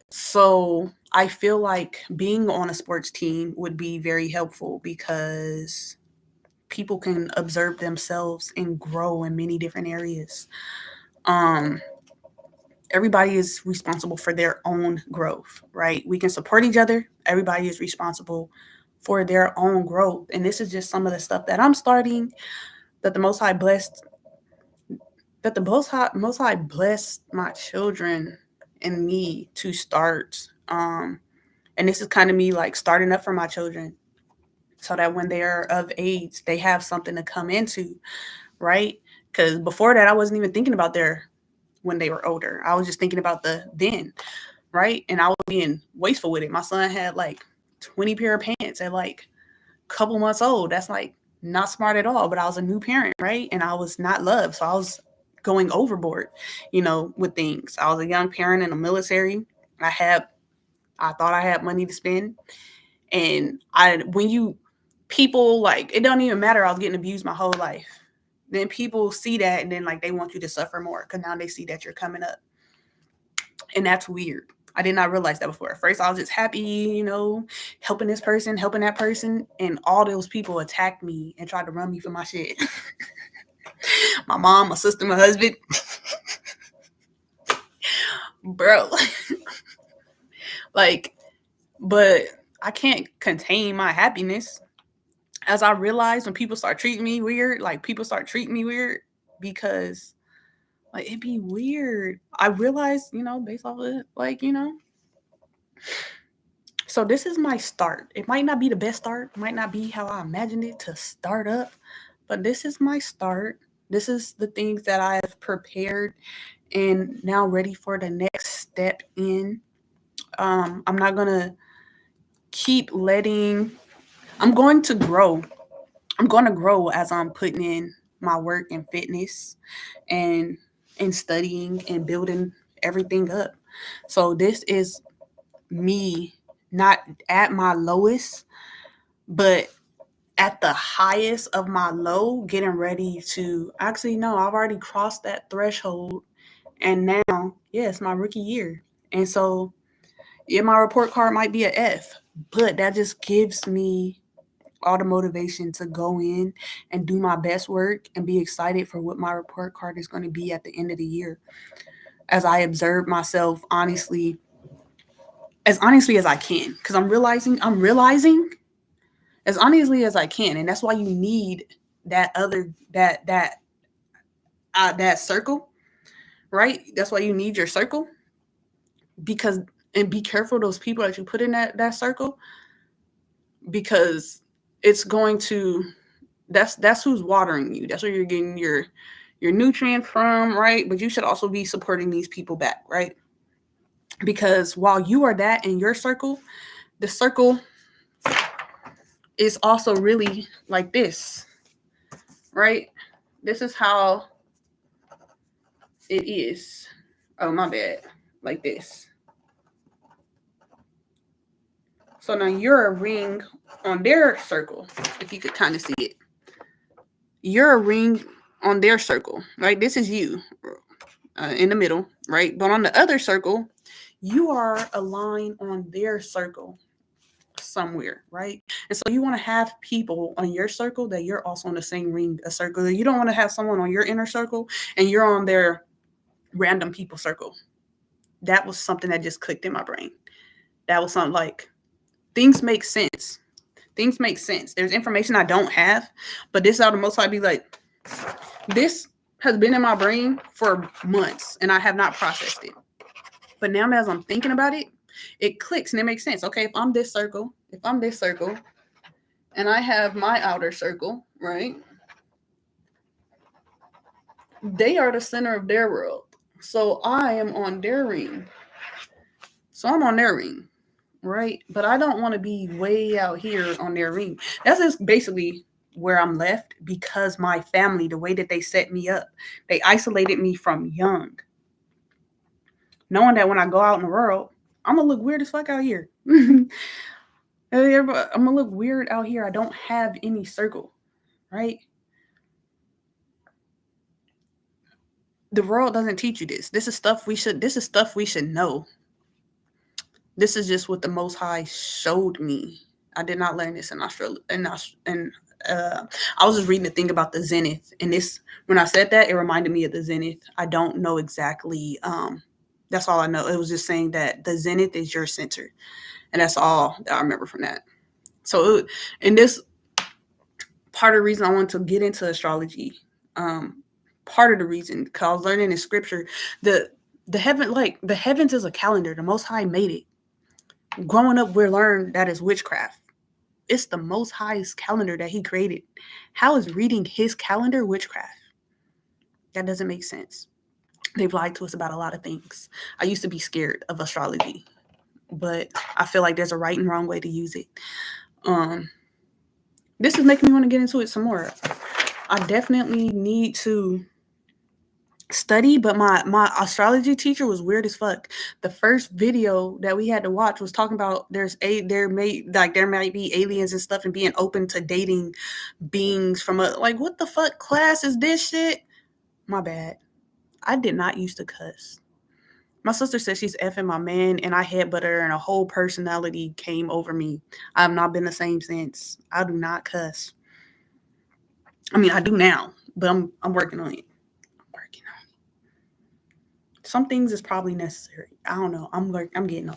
So I feel like being on a sports team would be very helpful because people can observe themselves and grow in many different areas. Um, Everybody is responsible for their own growth, right? We can support each other. Everybody is responsible for their own growth. And this is just some of the stuff that I'm starting, that the Most High blessed, that the Most High blessed my children and me to start. And this is kind of me like starting up for my children so that when they're of age, they have something to come into, right? Because before that, I wasn't even thinking about when they were older. I was just thinking about the then, right? And I was being wasteful with it. My son had like 20 pair of pants at like a couple months old. That's like not smart at all. But I was a new parent, right? And I was not loved. So I was going overboard, with things. I was a young parent in the military. I thought I had money to spend. And people like, it don't even matter. I was getting abused my whole life. Then people see that and then like they want you to suffer more because now they see that you're coming up. And that's weird. I did not realize that before. At first I was just happy, helping this person, helping that person. And all those people attacked me and tried to run me for my shit. My mom, my sister, my husband. Bro. But I can't contain my happiness. As I realized when people start treating me weird, because like it'd be weird. I realized, based off of it, So this is my start. It might not be the best start, might not be how I imagined it to start up, but this is my start. This is the things that I have prepared and now ready for the next step in. I'm not gonna keep letting. I'm going to grow. I'm going to grow as I'm putting in my work and fitness and studying and building everything up. So this is me not at my lowest, but at the highest of my low, getting ready to actually, no, I've already crossed that threshold. And now, it's my rookie year. And so, my report card might be an F, but that just gives me all the motivation to go in and do my best work and be excited for what my report card is going to be at the end of the year. As I observe myself as honestly as I can, because I'm realizing as honestly as I can, and that's why you need that that circle, right? That's why you need your circle, because and be careful of those people that you put in that circle, because it's going to that's who's watering you. That's where you're getting your nutrients from, right? But you should also be supporting these people back, right? Because while you are that in your circle, the circle is also really like this, right? This is how it is. Oh, my bad. Like this. So now you're a ring on their circle, if you could kind of see it. You're a ring on their circle, right? This is you in the middle, right? But on the other circle, you are a line on their circle somewhere, right? And so you want to have people on your circle that you're also on the same ring, a circle. You don't want to have someone on your inner circle and you're on their random people circle. That was something that just clicked in my brain. That was something like, things make sense. Things make sense. There's information I don't have, but this out of most I'd be like, this has been in my brain for months and I have not processed it. But now as I'm thinking about it, it clicks and it makes sense. Okay, if I'm this circle, and I have my outer circle, right? They are the center of their world. So I am on their ring. So I'm on their ring, right? But I don't want to be way out here on their ring. That's just basically where I'm left, because my family, the way that they set me up, they isolated me from young. Knowing that when I go out in the world, I'm going to look weird as fuck out here. I'm going to look weird out here. I don't have any circle, right? The world doesn't teach you this. This is stuff we should know. This is just what the Most High showed me. I did not learn this in Australia. I was just reading the thing about the zenith, and this, when I said that, it reminded me of the zenith. I don't know exactly. That's all I know. It was just saying that the zenith is your center, and that's all that I remember from that. So, and this part of the reason I wanted to get into astrology, part of the reason, because I was learning in scripture, the heavens is a calendar. The Most High made it. Growing up, we learned that is witchcraft. It's the Most High's calendar that He created. How is reading His calendar witchcraft? That doesn't make sense. They've lied to us about a lot of things. I used to be scared of astrology, but I feel like there's a right and wrong way to use it. This is making me want to get into it some more. I definitely need to study, but my astrology teacher was weird as fuck. The first video that we had to watch was talking about there might be aliens and stuff, and being open to dating beings from a, like, what the fuck class is this shit? My bad. I did not used to cuss. My sister said she's effing my man, and I headbutted her, and a whole personality came over me. I have not been the same since. I do not cuss. I mean, I do now, but I'm working on it. Some things is probably necessary. I don't know. I'm getting.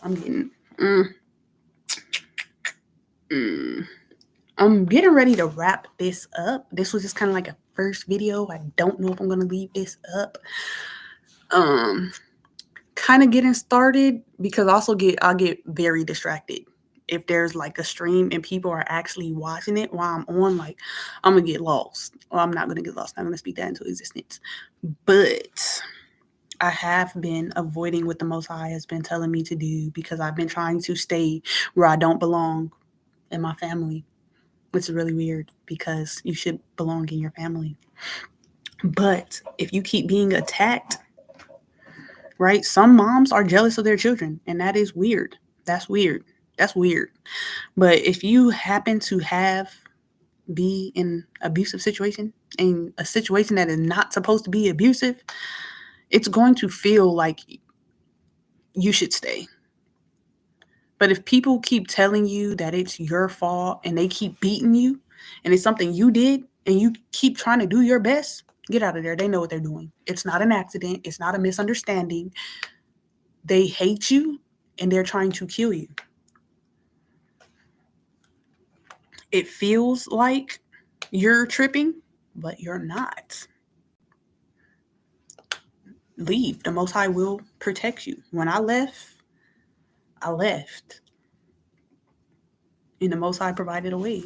I'm getting ready to wrap this up. This was just kind of like a first video. I don't know if I'm gonna leave this up. Kind of getting started, because I'll get very distracted if there's like a stream and people are actually watching it while I'm on. Like, I'm gonna get lost. Well, I'm not gonna get lost. I'm gonna speak that into existence. But I have been avoiding what the Most High has been telling me to do, because I've been trying to stay where I don't belong in my family, which is really weird, because you should belong in your family. But if you keep being attacked, right? Some moms are jealous of their children, and that is weird. That's weird. That's weird. But if you happen to be in an abusive situation, in a situation that is not supposed to be abusive, it's going to feel like you should stay. But if people keep telling you that it's your fault, and they keep beating you, and it's something you did, and you keep trying to do your best, get out of there. They know what they're doing. It's not an accident. It's not a misunderstanding. They hate you, and they're trying to kill you. It feels like you're tripping, but you're not. Leave. The Most High will protect you. When I left, and the Most High provided a way.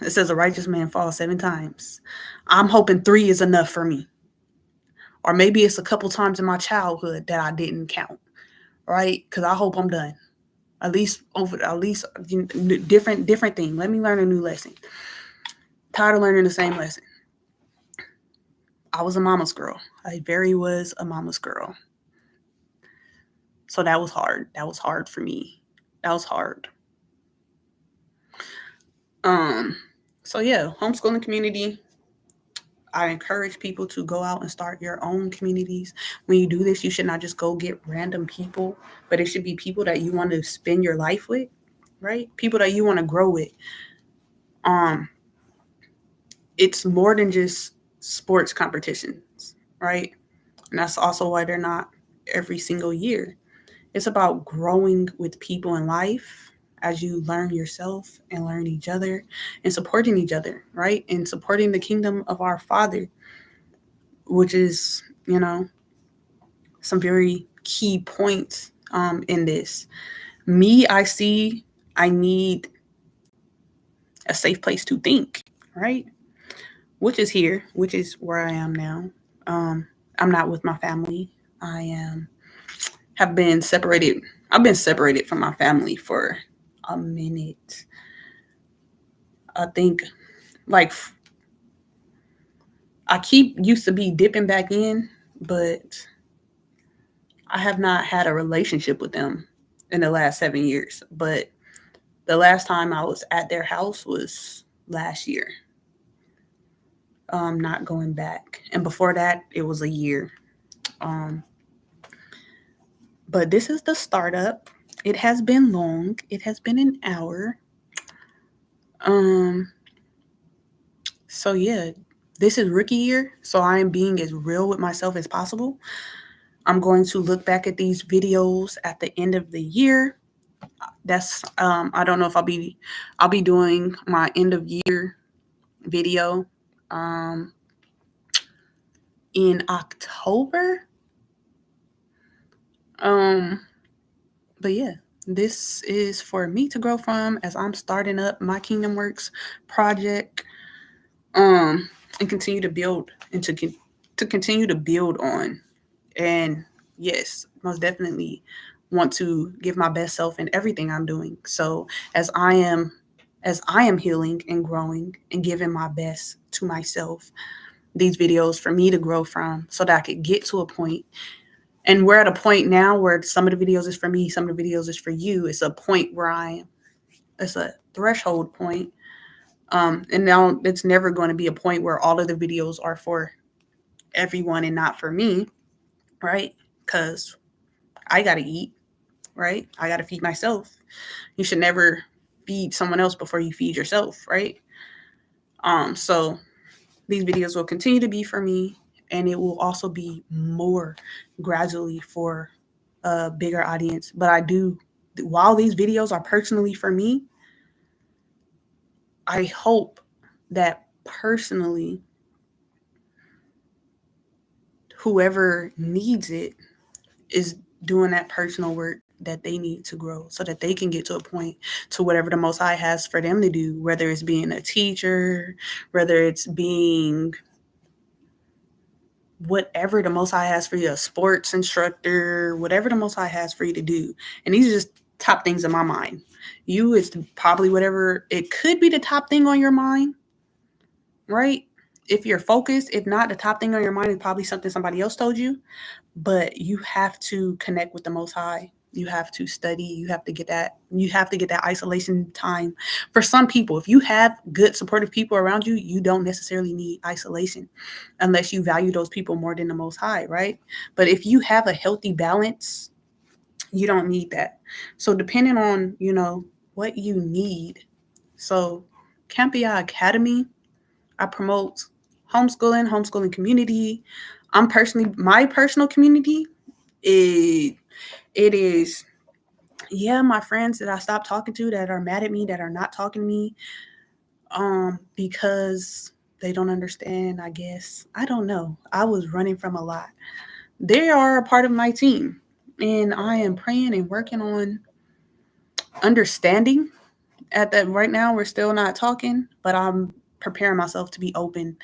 It says a righteous man falls 7 times. I'm hoping 3 is enough for me. Or maybe it's a couple times in my childhood that I didn't count, right? Because I hope I'm done. At least different thing. Let me learn a new lesson. Tired of learning the same lesson. I was a mama's girl. I very was a mama's girl. So that was hard. That was hard for me. That was hard. So yeah, homeschooling community. I encourage people to go out and start your own communities. When you do this, you should not just go get random people, but it should be people that you want to spend your life with, right? People that you want to grow with. It's more than just sports competitions, right? And that's also why they're not every single year. It's about growing with people in life as you learn yourself and learn each other and supporting each other, right? And supporting the kingdom of our Father, which is, some very key points in this. I need a safe place to think, right? Which is here, which is where I am now. I'm not with my family. Have been separated. I've been separated from my family for a minute. I think, like, I keep used to be dipping back in, but I have not had a relationship with them in the last 7 years. But the last time I was at their house was last year. not going back. And before that, it was a year. But this is the startup. It has been long. It has been an hour. So yeah, this is rookie year. So I am being as real with myself as possible. I'm going to look back at these videos at the end of the year. That's I don't know if I'll be doing my end of year video in October. But yeah, this is for me to grow from as I'm starting up my Kingdom Works project, and continue to build and to continue to build on. And yes, most definitely want to give my best self in everything I'm doing. So as I am healing and growing and giving my best to myself, these videos for me to grow from so that I could get to a point. And we're at a point now where some of the videos is for me, some of the videos is for you. It's a point where it's a threshold point. And now it's never going to be a point where all of the videos are for everyone and not for me, right? Because I got to eat, right? I got to feed myself. You should never feed someone else before you feed yourself, right? So these videos will continue to be for me, and it will also be more gradually for a bigger audience. But while these videos are personally for me, I hope that personally, whoever needs it is doing that personal work that they need to grow so that they can get to a point to whatever the Most High has for them to do, whether it's being a teacher, whether it's being whatever the Most High has for you, a sports instructor, whatever the Most High has for you to do. And these are just top things in my mind. You is probably whatever, it could be the top thing on your mind, right? If you're focused, if not, the top thing on your mind is probably something somebody else told you. But you have to connect with the Most High. You have to study. You have to get that isolation time. For some people, if you have good supportive people around you, you don't necessarily need isolation unless you value those people more than the Most High, right? But if you have a healthy balance, you don't need that. So depending on, what you need. So Campia Academy, I promote homeschooling community. My personal community, it is, my friends that I stopped talking to that are mad at me, that are not talking to me, because they don't understand, I guess. I don't know. I was running from a lot. They are a part of my team, and I am praying and working on understanding. At that right now, we're still not talking, but I'm preparing myself to be open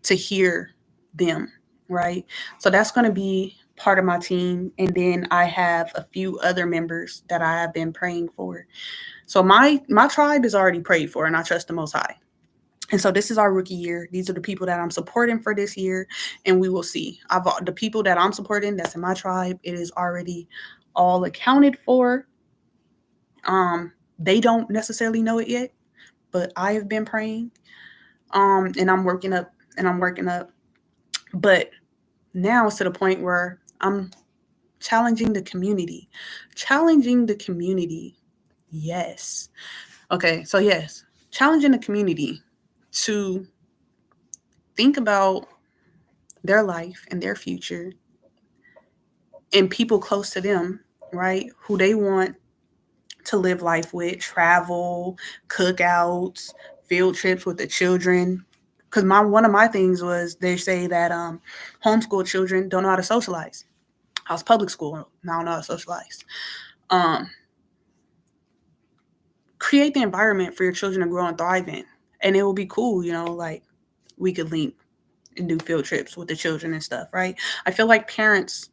to hear them, right? So that's going to be part of my team. And then I have a few other members that I have been praying for. So my tribe is already prayed for, and I trust the Most High. And so this is our rookie year. These are the people that I'm supporting for this year, and we will see. The people that I'm supporting that's in my tribe, it is already all accounted for. They don't necessarily know it yet, but I have been praying. And I'm working up. But now it's to the point where I'm challenging the community. Yes. Okay. So yes, challenging the community to think about their life and their future and people close to them, right? Who they want to live life with, travel, cookouts, field trips with the children. Because one of my things was they say that homeschool children don't know how to socialize. I was public school, now I don't know how to socialize. Create the environment for your children to grow and thrive in. And it will be cool, like we could link and do field trips with the children and stuff, right? I feel like parents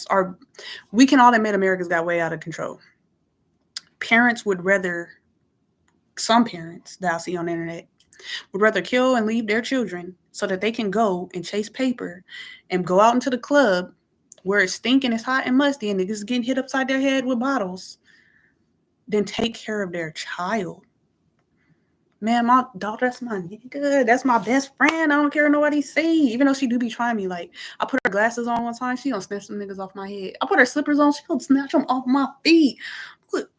are, we can all admit America's got way out of control. Some parents that I see on the internet would rather kill and leave their children so that they can go and chase paper and go out into the club where it's stinking, it's hot and musty, and niggas getting hit upside their head with bottles, than take care of their child. Man, my daughter, that's my nigga. That's my best friend. I don't care what nobody say. Even though she do be trying me. Like, I put her glasses on one time. She gonna snatch some niggas off my head. I put her slippers on. She gonna snatch them off my feet. Look,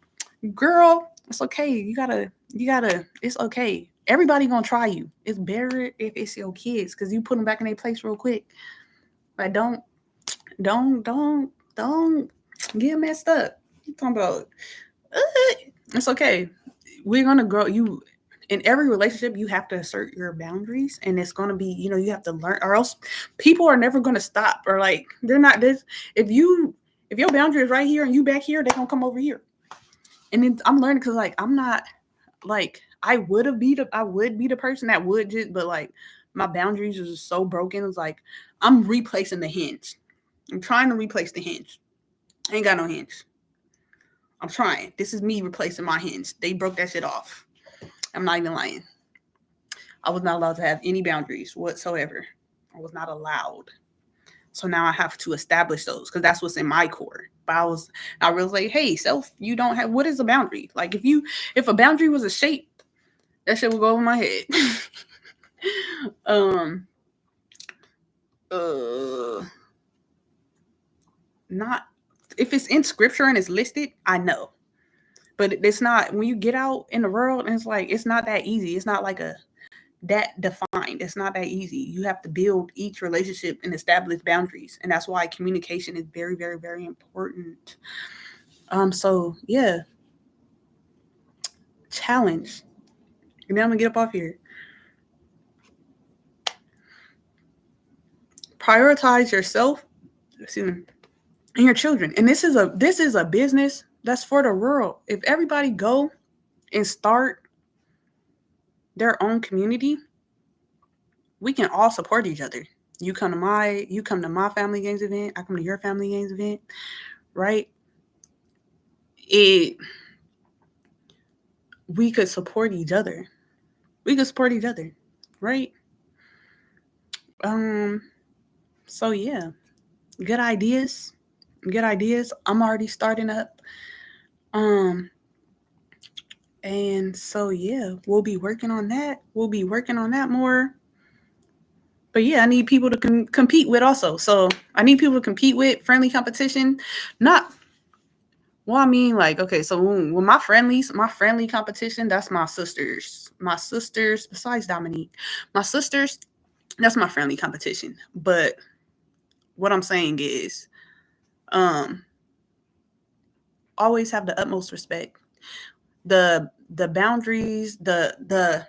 girl, it's okay. You gotta, it's okay. Everybody gonna try you. It's better if it's your kids. Because you put them back in their place real quick. Like, don't get messed up. I'm talking about, it's okay. We're gonna grow. You in every relationship, you have to assert your boundaries, and it's gonna be, you have to learn, or else people are never gonna stop, or like they're not this. If your boundary is right here and you back here, they're gonna come over here. And then I'm learning because like I'm not like I would be the person that would just, but like my boundaries are just so broken. It's like I'm replacing the hinge. I'm trying to replace the hinge. I ain't got no hinge. I'm trying. This is me replacing my hinge. They broke that shit off. I'm not even lying. I was not allowed to have any boundaries whatsoever. I was not allowed. So now I have to establish those because that's what's in my core. But I was like, hey, self, you don't have, what is a boundary? Like if a boundary was a shape, that shit would go over my head. Not if it's in scripture and it's listed, I know. But it's not, when you get out in the world and it's like, it's not that easy. It's not like that defined. It's not that easy. You have to build each relationship and establish boundaries. And that's why communication is very, very, very important. So yeah. Challenge. And then I'm gonna get up off here. Prioritize yourself, and your children. And this is a business that's for the world. If everybody go and start their own community, we can all support each other. You come to my family games event, I come to your family games event, right? We could support each other. Right? So yeah. Good ideas. I'm already starting up. And so yeah, we'll be working on that. More. But yeah, I need people to compete with also. So I need people to compete with, friendly competition. Not, well, I mean, like, okay, so when my friendly competition, that's my sisters. My sisters, besides Dominique, my sisters, that's my friendly competition. But what I'm saying is, always have the utmost respect. The boundaries, the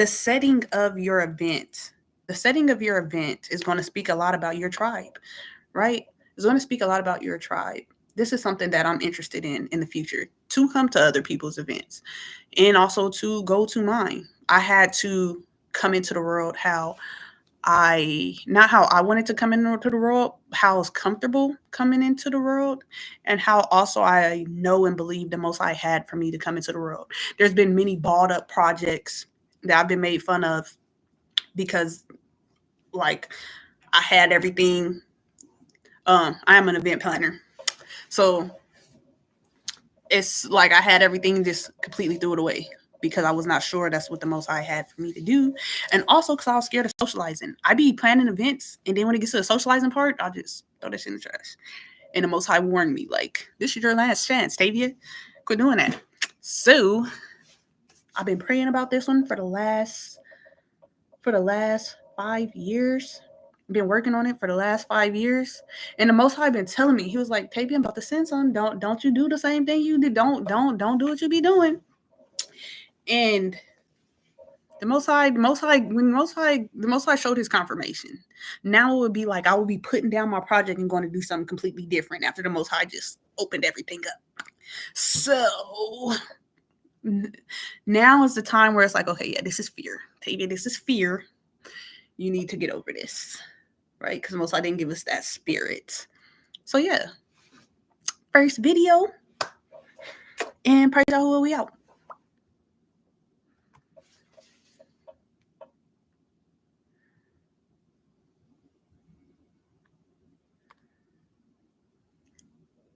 setting of your event. The setting of your event is going to speak a lot about your tribe, right? It's going to speak a lot about your tribe. This is something that I'm interested in the future, to come to other people's events and also to go to mine. I had to come into the world not how I wanted to come into the world, how I was comfortable coming into the world, and how also I know and believe the Most High had for me to come into the world. There's been many balled up projects that I've been made fun of because, like, I had everything. I am an event planner, so it's like I had everything, just completely threw it away because I was not sure that's what the Most High had for me to do. And also because I was scared of socializing. I be planning events, and then when it gets to the socializing part, I'll just throw that shit in the trash. And the Most High warned me, like, this is your last chance, Tavia. Quit doing that. So I've been praying about this one for the last 5 years. I've been working on it for the last 5 years. And the Most High been telling me, he was like, Tavia, I'm about to send some. Don't you do the same thing you did. Don't do what you be doing. And the Most High showed his confirmation. Now it would be like I would be putting down my project and going to do something completely different after the Most High just opened everything up. So now is the time where it's like, okay, yeah, this is fear. Tavia, this is fear. You need to get over this, right? Because the Most High didn't give us that spirit. So yeah, first video, and Praise Yahuah, we out.